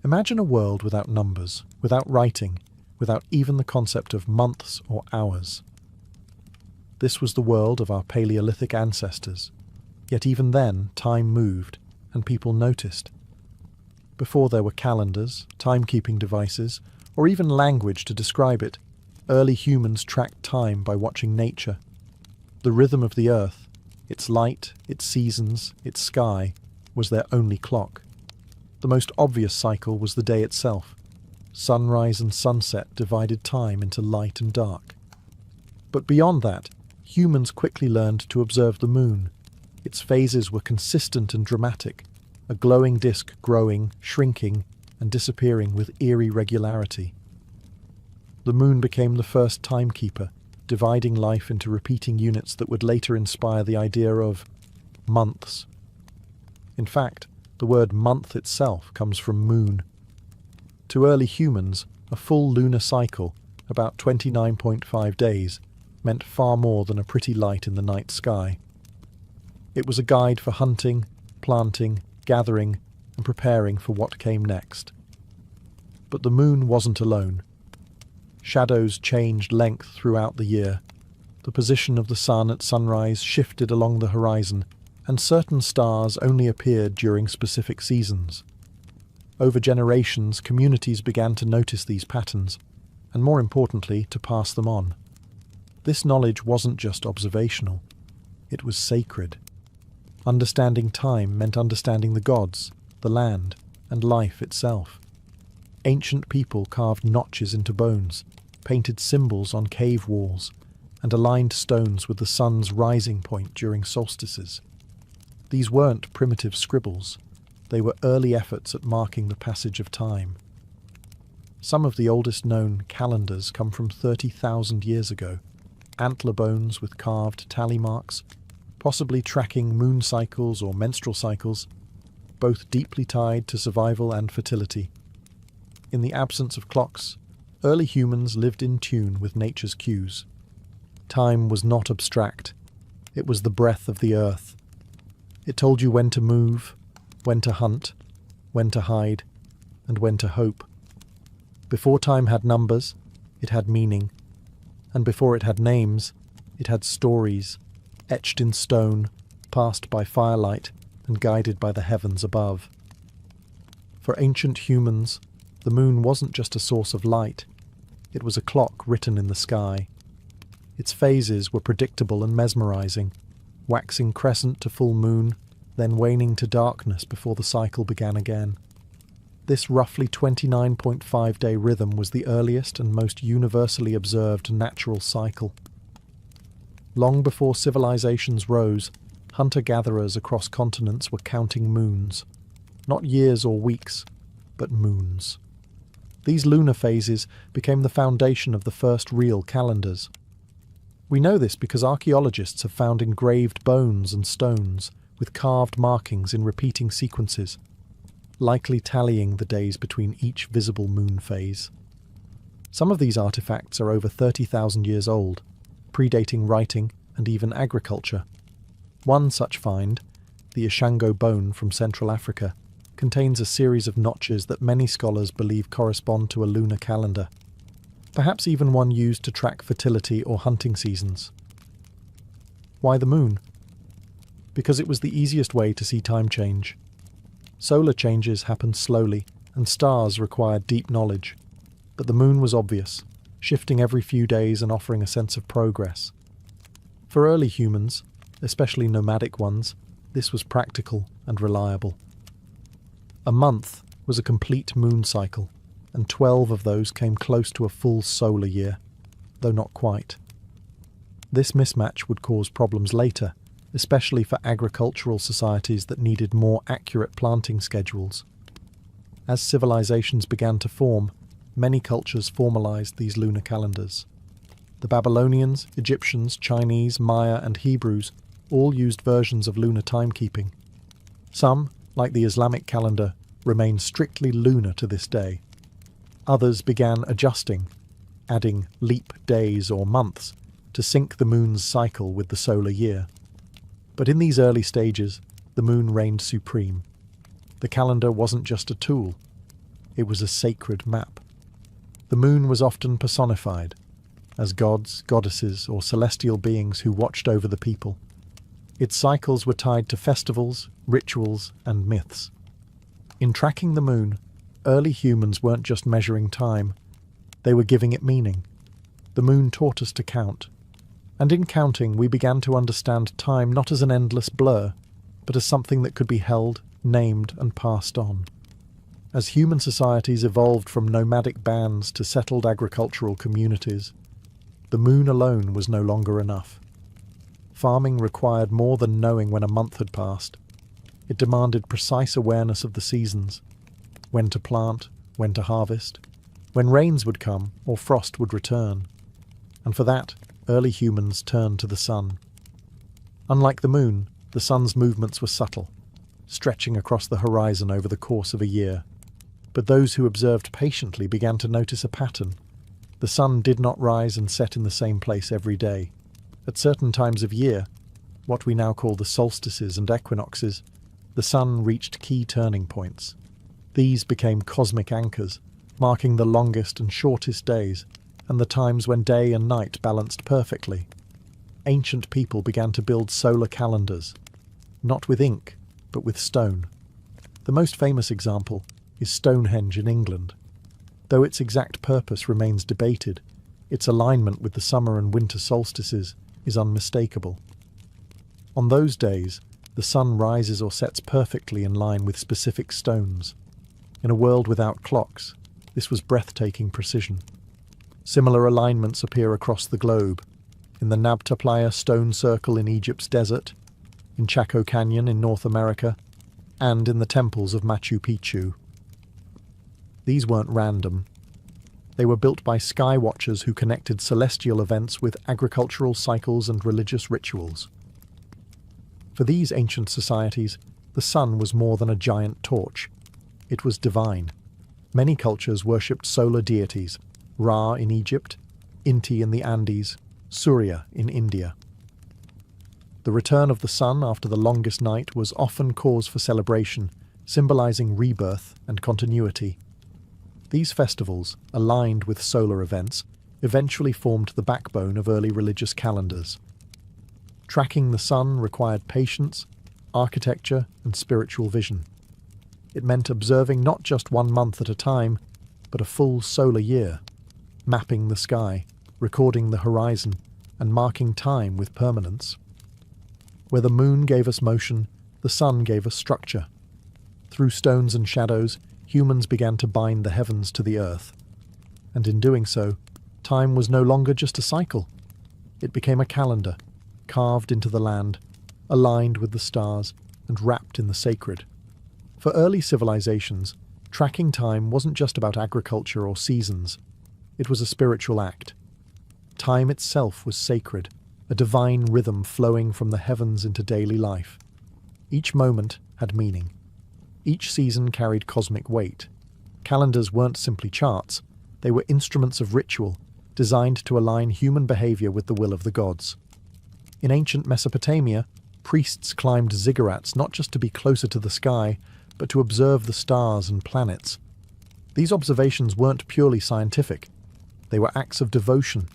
Imagine a world without numbers, without writing, without even the concept of months or hours. This was the world of our Paleolithic ancestors, yet even then time moved and people noticed. Before there were calendars, timekeeping devices, or even language to describe it, early humans tracked time by watching nature. The rhythm of the earth, its light, its seasons, its sky, was their only clock. The most obvious cycle was the day itself. Sunrise and sunset divided time into light and dark. But beyond that, humans quickly learned to observe the moon. Its phases were consistent and dramatic, a glowing disk growing, shrinking, and disappearing with eerie regularity. The moon became the first timekeeper, dividing life into repeating units that would later inspire the idea of months. In fact, the word month itself comes from moon. To early humans, a full lunar cycle, about 29.5 days, meant far more than a pretty light in the night sky. It was a guide for hunting, planting, gathering, and preparing for what came next. But the moon wasn't alone. Shadows changed length throughout the year. The position of the sun at sunrise shifted along the horizon, and certain stars only appeared during specific seasons. Over generations, communities began to notice these patterns, and more importantly, to pass them on. This knowledge wasn't just observational, it was sacred. Understanding time meant understanding the gods, the land, and life itself. Ancient people carved notches into bones, painted symbols on cave walls, and aligned stones with the sun's rising point during solstices. These weren't primitive scribbles, they were early efforts at marking the passage of time. Some of the oldest known calendars come from 30,000 years ago, antler bones with carved tally marks, possibly tracking moon cycles or menstrual cycles, both deeply tied to survival and fertility. In the absence of clocks, early humans lived in tune with nature's cues. Time was not abstract, it was the breath of the earth. It told you when to move, when to hunt, when to hide, and when to hope. Before time had numbers, it had meaning, and before it had names, it had stories, etched in stone, passed by firelight, and guided by the heavens above. For ancient humans, the moon wasn't just a source of light, it was a clock written in the sky. Its phases were predictable and mesmerizing, waxing crescent to full moon, then waning to darkness before the cycle began again. This roughly 29.5-day rhythm was the earliest and most universally observed natural cycle. Long before civilizations rose, hunter-gatherers across continents were counting moons. Not years or weeks, but moons. These lunar phases became the foundation of the first real calendars. We know this because archaeologists have found engraved bones and stones with carved markings in repeating sequences, likely tallying the days between each visible moon phase. Some of these artifacts are over 30,000 years old, predating writing and even agriculture. One such find, the Ishango bone from Central Africa, contains a series of notches that many scholars believe correspond to a lunar calendar, perhaps even one used to track fertility or hunting seasons. Why the moon? Because it was the easiest way to see time change. Solar changes happened slowly, and stars required deep knowledge. But the moon was obvious, shifting every few days and offering a sense of progress. For early humans, especially nomadic ones, this was practical and reliable. A month was a complete moon cycle, and 12 of those came close to a full solar year, though not quite. This mismatch would cause problems later, especially for agricultural societies that needed more accurate planting schedules. As civilizations began to form, many cultures formalized these lunar calendars. The Babylonians, Egyptians, Chinese, Maya, and Hebrews all used versions of lunar timekeeping. Some, like the Islamic calendar, remain strictly lunar to this day. Others began adjusting, adding leap days or months to sync the moon's cycle with the solar year. But in these early stages, the moon reigned supreme. The calendar wasn't just a tool, it was a sacred map. The moon was often personified as gods, goddesses, or celestial beings who watched over the people. Its cycles were tied to festivals, rituals, and myths. In tracking the moon, early humans weren't just measuring time, they were giving it meaning. The moon taught us to count. And in counting, we began to understand time not as an endless blur, but as something that could be held, named, and passed on. As human societies evolved from nomadic bands to settled agricultural communities, the moon alone was no longer enough. Farming required more than knowing when a month had passed. It demanded precise awareness of the seasons, when to plant, when to harvest, when rains would come or frost would return. And for that, early humans turned to the sun. Unlike the moon, the sun's movements were subtle, stretching across the horizon over the course of a year. But those who observed patiently began to notice a pattern. The sun did not rise and set in the same place every day. At certain times of year, what we now call the solstices and equinoxes, the sun reached key turning points. These became cosmic anchors, marking the longest and shortest days, and the times when day and night balanced perfectly. Ancient people began to build solar calendars, not with ink, but with stone. The most famous example is Stonehenge in England. Though its exact purpose remains debated, its alignment with the summer and winter solstices is unmistakable. On those days, the sun rises or sets perfectly in line with specific stones. In a world without clocks, this was breathtaking precision. Similar alignments appear across the globe, in the Nabta Playa stone circle in Egypt's desert, in Chaco Canyon in North America, and in the temples of Machu Picchu. These weren't random. They were built by sky watchers who connected celestial events with agricultural cycles and religious rituals. For these ancient societies, the sun was more than a giant torch. It was divine. Many cultures worshipped solar deities, Ra in Egypt, Inti in the Andes, Surya in India. The return of the sun after the longest night was often cause for celebration, symbolizing rebirth and continuity. These festivals, aligned with solar events, eventually formed the backbone of early religious calendars. Tracking the sun required patience, architecture, and spiritual vision. It meant observing not just 1 month at a time, but a full solar year, mapping the sky, recording the horizon, and marking time with permanence. Where the moon gave us motion, the sun gave us structure. Through stones and shadows, humans began to bind the heavens to the earth. And in doing so, time was no longer just a cycle. It became a calendar, carved into the land, aligned with the stars, and wrapped in the sacred. For early civilizations, tracking time wasn't just about agriculture or seasons. It was a spiritual act. Time itself was sacred, a divine rhythm flowing from the heavens into daily life. Each moment had meaning. Each season carried cosmic weight. Calendars weren't simply charts, they were instruments of ritual, designed to align human behavior with the will of the gods. In ancient Mesopotamia, priests climbed ziggurats not just to be closer to the sky, but to observe the stars and planets. These observations weren't purely scientific. They were acts of devotion.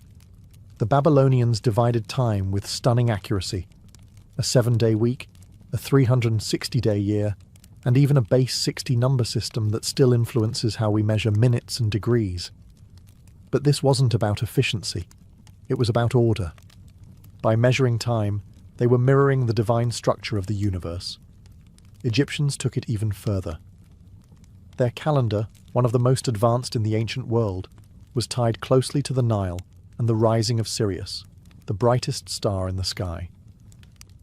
The Babylonians divided time with stunning accuracy. A 7-day week, a 360-day year, and even a base 60 number system that still influences how we measure minutes and degrees. But this wasn't about efficiency. It was about order. By measuring time, they were mirroring the divine structure of the universe. Egyptians took it even further. Their calendar, one of the most advanced in the ancient world, was tied closely to the Nile and the rising of Sirius, the brightest star in the sky.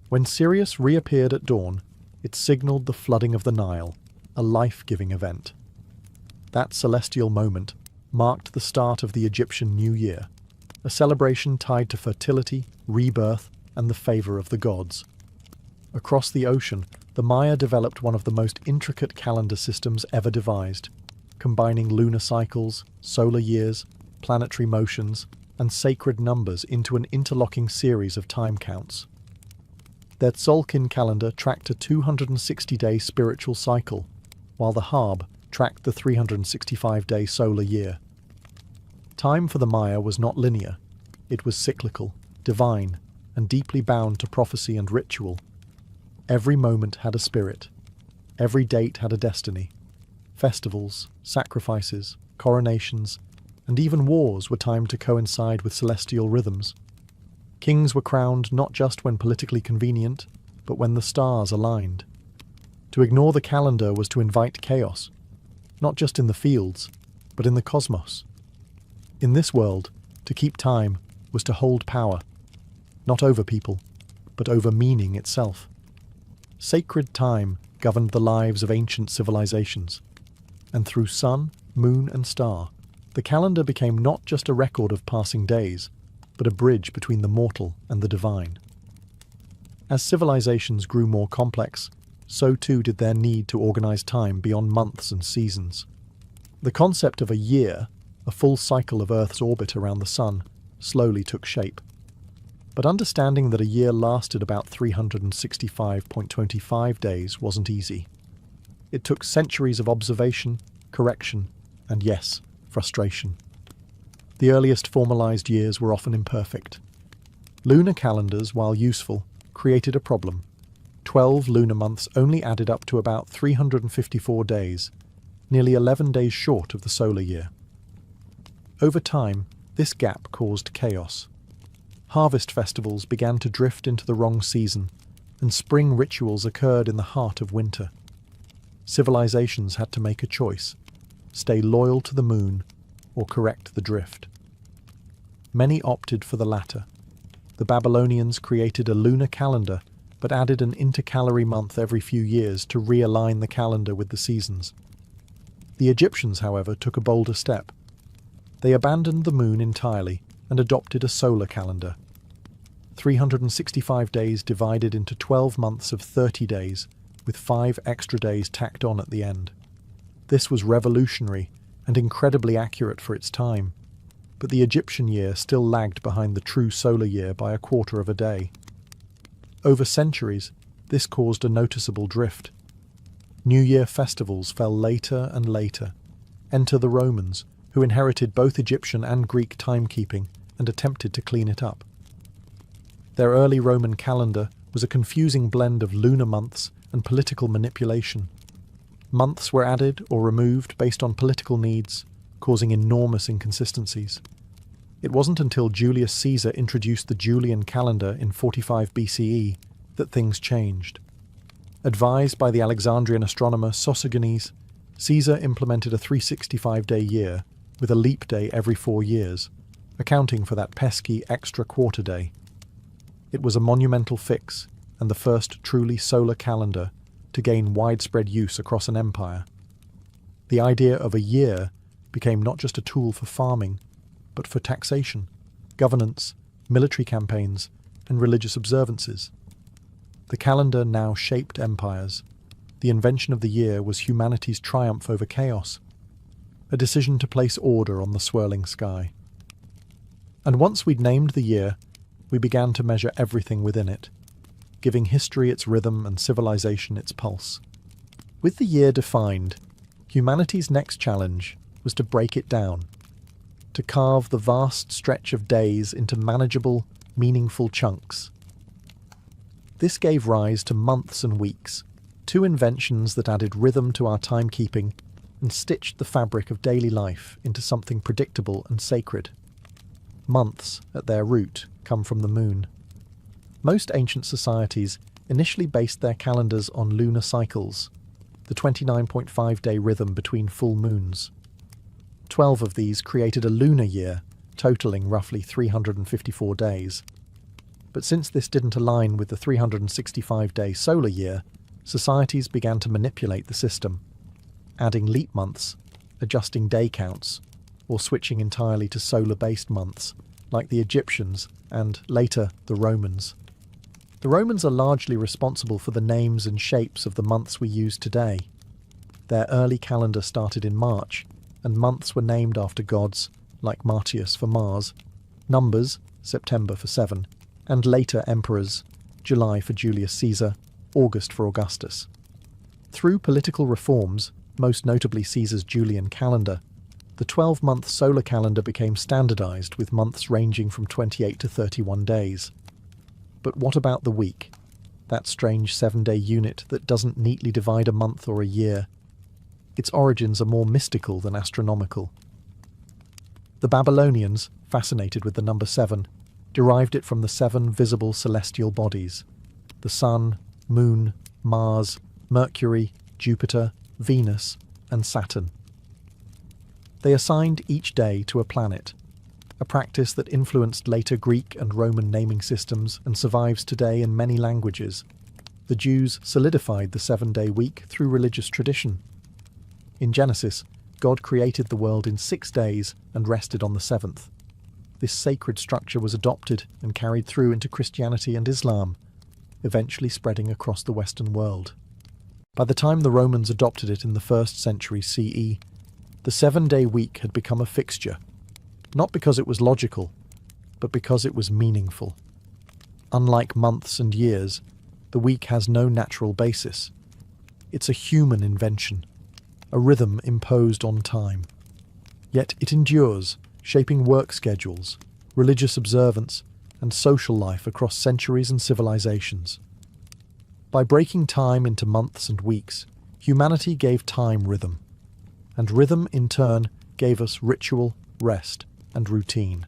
When Sirius reappeared at dawn, it signaled the flooding of the Nile, a life-giving event. That celestial moment, marked the start of the Egyptian New Year, a celebration tied to fertility, rebirth, and the favour of the gods. Across the ocean, the Maya developed one of the most intricate calendar systems ever devised, combining lunar cycles, solar years, planetary motions, and sacred numbers into an interlocking series of time counts. Their Tzolk'in calendar tracked a 260-day spiritual cycle, while the Hab tracked the 365-day solar year. Time for the Maya was not linear. It was cyclical, divine, and deeply bound to prophecy and ritual. Every moment had a spirit. Every date had a destiny. Festivals, sacrifices, coronations, and even wars were timed to coincide with celestial rhythms. Kings were crowned not just when politically convenient, but when the stars aligned. To ignore the calendar was to invite chaos, not just in the fields, but in the cosmos. In this world, to keep time was to hold power, not over people, but over meaning itself. Sacred time governed the lives of ancient civilizations, and through sun, moon, and star, the calendar became not just a record of passing days, but a bridge between the mortal and the divine. As civilizations grew more complex, so too did their need to organize time beyond months and seasons. The concept of a year, a full cycle of Earth's orbit around the Sun, slowly took shape. But understanding that a year lasted about 365.25 days wasn't easy. It took centuries of observation, correction, and yes, frustration. The earliest formalized years were often imperfect. Lunar calendars, while useful, created a problem. 12 lunar months only added up to about 354 days, nearly 11 days short of the solar year. Over time, this gap caused chaos. Harvest festivals began to drift into the wrong season, and spring rituals occurred in the heart of winter. Civilizations had to make a choice: stay loyal to the moon or correct the drift. Many opted for the latter. The Babylonians created a lunar calendar but added an intercalary month every few years to realign the calendar with the seasons. The Egyptians, however, took a bolder step. They abandoned the moon entirely and adopted a solar calendar. 365 days divided into 12 months of 30 days, with 5 extra days tacked on at the end. This was revolutionary and incredibly accurate for its time, but the Egyptian year still lagged behind the true solar year by a quarter of a day. Over centuries, this caused a noticeable drift. New Year festivals fell later and later. Enter the Romans, who inherited both Egyptian and Greek timekeeping and attempted to clean it up. Their early Roman calendar was a confusing blend of lunar months and political manipulation. Months were added or removed based on political needs, causing enormous inconsistencies. It wasn't until Julius Caesar introduced the Julian calendar in 45 BCE that things changed. Advised by the Alexandrian astronomer Sosigenes, Caesar implemented a 365-day year with a leap day every 4 years, accounting for that pesky extra quarter day. It was a monumental fix and the first truly solar calendar to gain widespread use across an empire. The idea of a year became not just a tool for farming, but for taxation, governance, military campaigns, and religious observances. The calendar now shaped empires. The invention of the year was humanity's triumph over chaos, a decision to place order on the swirling sky. And once we'd named the year, we began to measure everything within it, giving history its rhythm and civilization its pulse. With the year defined, humanity's next challenge was to break it down, to carve the vast stretch of days into manageable, meaningful chunks. This gave rise to months and weeks, 2 inventions that added rhythm to our timekeeping and stitched the fabric of daily life into something predictable and sacred. Months, at their root, come from the moon. Most ancient societies initially based their calendars on lunar cycles, the 29.5-day rhythm between full moons. 12 of these created a lunar year, totaling roughly 354 days. But since this didn't align with the 365-day solar year, societies began to manipulate the system, adding leap months, adjusting day counts, or switching entirely to solar-based months, like the Egyptians and, later, the Romans. The Romans are largely responsible for the names and shapes of the months we use today. Their early calendar started in March, and months were named after gods, like Martius for Mars, numbers, September for 7, and later emperors, July for Julius Caesar, August for Augustus. Through political reforms, most notably Caesar's Julian calendar, the 12-month solar calendar became standardized with months ranging from 28 to 31 days. But what about the week? That strange 7-day unit that doesn't neatly divide a month or a year. Its origins are more mystical than astronomical. The Babylonians, fascinated with the number 7, derived it from the 7 visible celestial bodies: the Sun, Moon, Mars, Mercury, Jupiter, Venus, and Saturn. They assigned each day to a planet, a practice that influenced later Greek and Roman naming systems and survives today in many languages. The Jews solidified the 7-day week through religious tradition. In Genesis, God created the world in 6 days and rested on the 7th. This sacred structure was adopted and carried through into Christianity and Islam, eventually spreading across the Western world. By the time the Romans adopted it in the 1st century CE, the 7-day week had become a fixture, not because it was logical, but because it was meaningful. Unlike months and years, the week has no natural basis. It's a human invention, a rhythm imposed on time. Yet it endures, shaping work schedules, religious observance, and social life across centuries and civilizations. By breaking time into months and weeks, humanity gave time rhythm, and rhythm in turn gave us ritual, rest, and routine.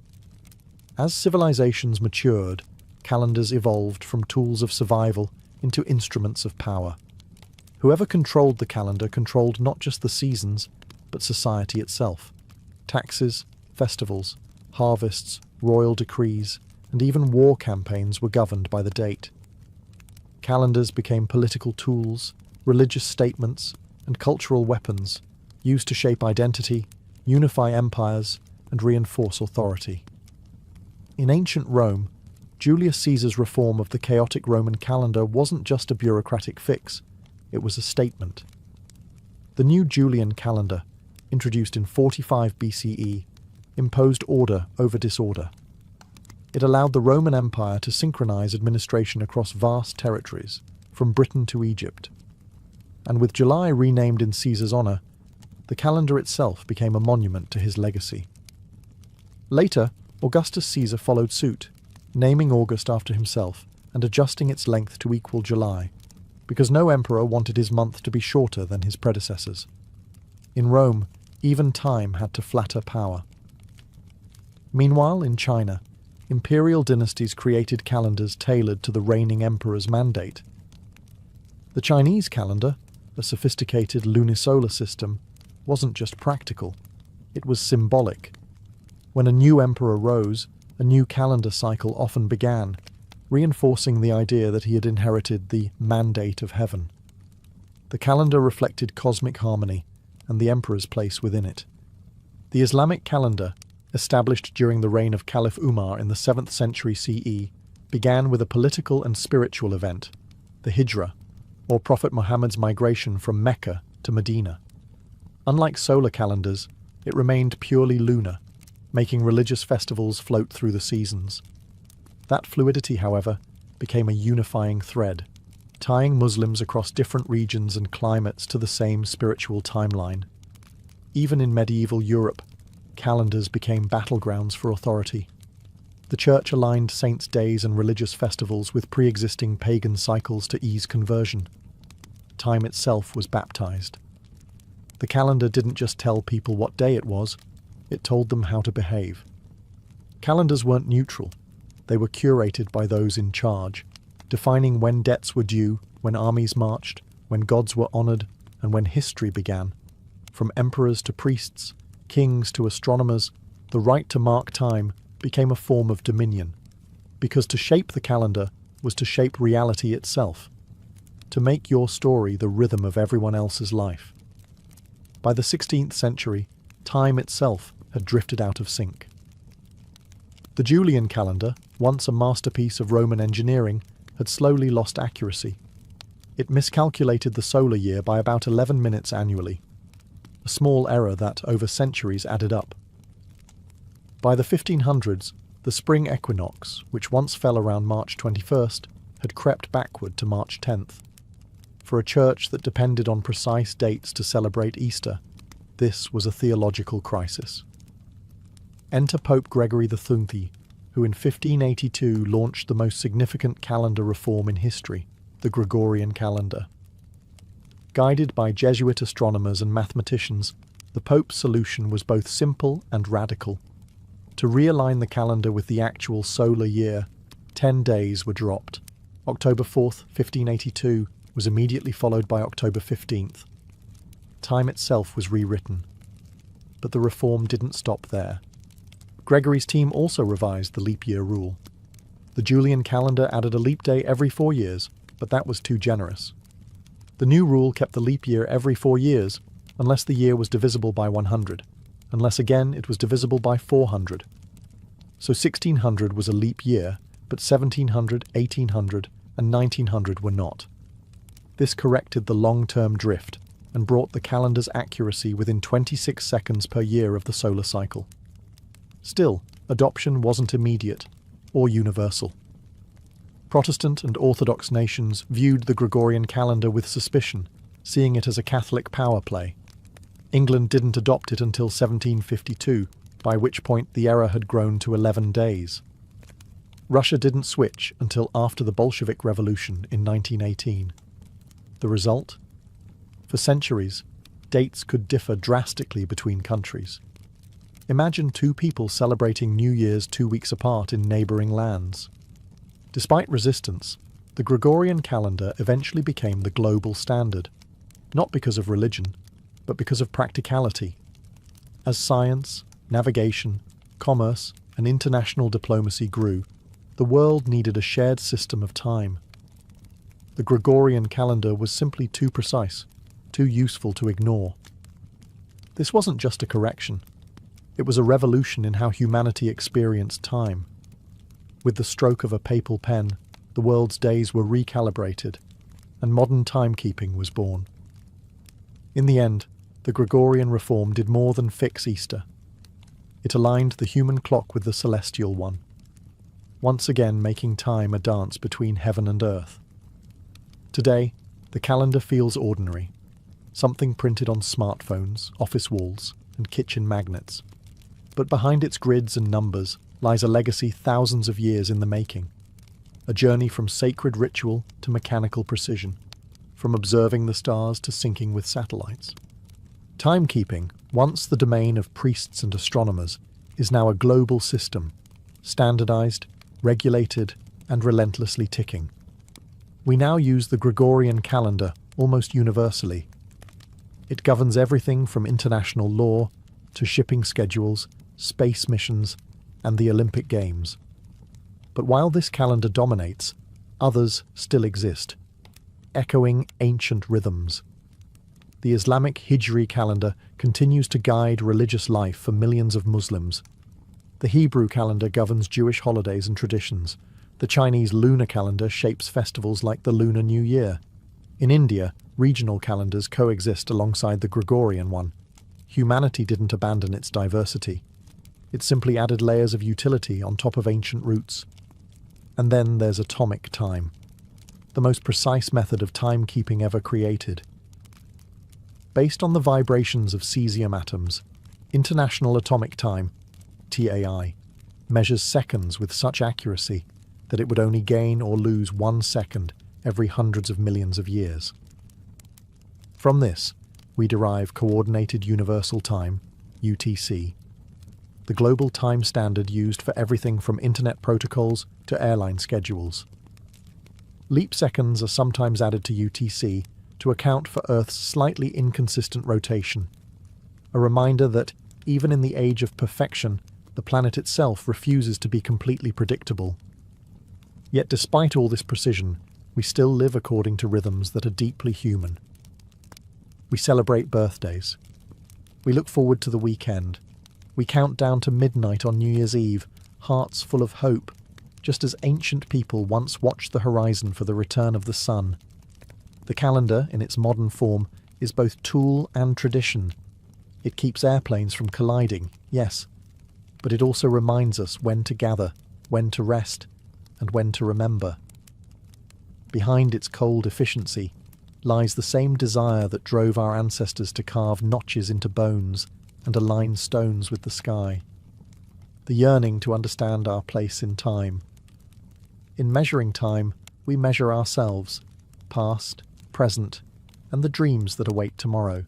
As civilizations matured, calendars evolved from tools of survival into instruments of power. Whoever controlled the calendar controlled not just the seasons, but society itself. Taxes, festivals, harvests, royal decrees, and even war campaigns were governed by the date. Calendars became political tools, religious statements, and cultural weapons, used to shape identity, unify empires, and reinforce authority. In ancient Rome, Julius Caesar's reform of the chaotic Roman calendar wasn't just a bureaucratic fix, it was a statement. The new Julian calendar, introduced in 45 BCE, imposed order over disorder. It allowed the Roman Empire to synchronize administration across vast territories, from Britain to Egypt. And with July renamed in Caesar's honor, the calendar itself became a monument to his legacy. Later, Augustus Caesar followed suit, naming August after himself and adjusting its length to equal July, because no emperor wanted his month to be shorter than his predecessors. In Rome, even time had to flatter power. Meanwhile, in China, imperial dynasties created calendars tailored to the reigning emperor's mandate. The Chinese calendar, a sophisticated lunisolar system, wasn't just practical, it was symbolic. When a new emperor rose, a new calendar cycle often began, reinforcing the idea that he had inherited the mandate of heaven. The calendar reflected cosmic harmony and the emperor's place within it. The Islamic calendar, established during the reign of Caliph Umar in the 7th century CE, began with a political and spiritual event, the Hijra, or Prophet Muhammad's migration from Mecca to Medina. Unlike solar calendars, it remained purely lunar, making religious festivals float through the seasons. That fluidity, however, became a unifying thread, tying Muslims across different regions and climates to the same spiritual timeline. Even in medieval Europe, calendars became battlegrounds for authority. The Church aligned saints' days and religious festivals with pre-existing pagan cycles to ease conversion. Time itself was baptized. The calendar didn't just tell people what day it was, it told them how to behave. Calendars weren't neutral. They were curated by those in charge, defining when debts were due, when armies marched, when gods were honored, and when history began. From emperors to priests, kings to astronomers, the right to mark time became a form of dominion, because to shape the calendar was to shape reality itself, to make your story the rhythm of everyone else's life. By the 16th century, time itself had drifted out of sync. The Julian calendar, once a masterpiece of Roman engineering, had slowly lost accuracy. It miscalculated the solar year by about 11 minutes annually, a small error that, over centuries, added up. By the 1500s, the spring equinox, which once fell around March 21st, had crept backward to March 10th. For a church that depended on precise dates to celebrate Easter, this was a theological crisis. Enter Pope Gregory XIII, who in 1582 launched the most significant calendar reform in history, the Gregorian calendar. Guided by Jesuit astronomers and mathematicians, the Pope's solution was both simple and radical. To realign the calendar with the actual solar year, 10 days were dropped. October 4th, 1582, was immediately followed by October 15th. Time itself was rewritten. But the reform didn't stop there. Gregory's team also revised the leap year rule. The Julian calendar added a leap day every 4 years, but that was too generous. The new rule kept the leap year every 4 years, unless the year was divisible by 100, unless again it was divisible by 400. So 1600 was a leap year, but 1700, 1800, and 1900 were not. This corrected the long-term drift and brought the calendar's accuracy within 26 seconds per year of the solar cycle. Still, adoption wasn't immediate or universal. Protestant and Orthodox nations viewed the Gregorian calendar with suspicion, seeing it as a Catholic power play. England didn't adopt it until 1752, by which point the error had grown to 11 days. Russia didn't switch until after the Bolshevik Revolution in 1918. The result? For centuries, dates could differ drastically between countries. Imagine two people celebrating New Year's 2 weeks apart in neighbouring lands. Despite resistance, the Gregorian calendar eventually became the global standard, not because of religion, but because of practicality. As science, navigation, commerce, and international diplomacy grew, the world needed a shared system of time. The Gregorian calendar was simply too precise, too useful to ignore. This wasn't just a correction. It was a revolution in how humanity experienced time. With the stroke of a papal pen, the world's days were recalibrated, and modern timekeeping was born. In the end, the Gregorian reform did more than fix Easter. It aligned the human clock with the celestial one, once again making time a dance between heaven and earth. Today, the calendar feels ordinary, something printed on smartphones, office walls, and kitchen magnets. But behind its grids and numbers lies a legacy thousands of years in the making, a journey from sacred ritual to mechanical precision, from observing the stars to syncing with satellites. Timekeeping, once the domain of priests and astronomers, is now a global system, standardized, regulated, and relentlessly ticking. We now use the Gregorian calendar almost universally. It governs everything from international law to shipping schedules, space missions, and the Olympic Games. But while this calendar dominates, others still exist, echoing ancient rhythms. The Islamic Hijri calendar continues to guide religious life for millions of Muslims. The Hebrew calendar governs Jewish holidays and traditions. The Chinese lunar calendar shapes festivals like the Lunar New Year. In India, regional calendars coexist alongside the Gregorian one. Humanity didn't abandon its diversity. It simply added layers of utility on top of ancient roots. And then there's atomic time, the most precise method of timekeeping ever created. Based on the vibrations of cesium atoms, International Atomic Time, TAI, measures seconds with such accuracy that it would only gain or lose 1 second every hundreds of millions of years. From this, we derive Coordinated Universal Time, UTC, the global time standard used for everything from internet protocols to airline schedules. Leap seconds are sometimes added to UTC to account for Earth's slightly inconsistent rotation, a reminder that, even in the age of perfection, the planet itself refuses to be completely predictable. Yet despite all this precision, we still live according to rhythms that are deeply human. We celebrate birthdays. We look forward to the weekend. We count down to midnight on New Year's Eve, hearts full of hope, just as ancient people once watched the horizon for the return of the sun. The calendar, in its modern form, is both tool and tradition. It keeps airplanes from colliding, yes, but it also reminds us when to gather, when to rest, and when to remember. Behind its cold efficiency lies the same desire that drove our ancestors to carve notches into bones and align stones with the sky. The yearning to understand our place in time. In measuring time, we measure ourselves, past, present, and the dreams that await tomorrow.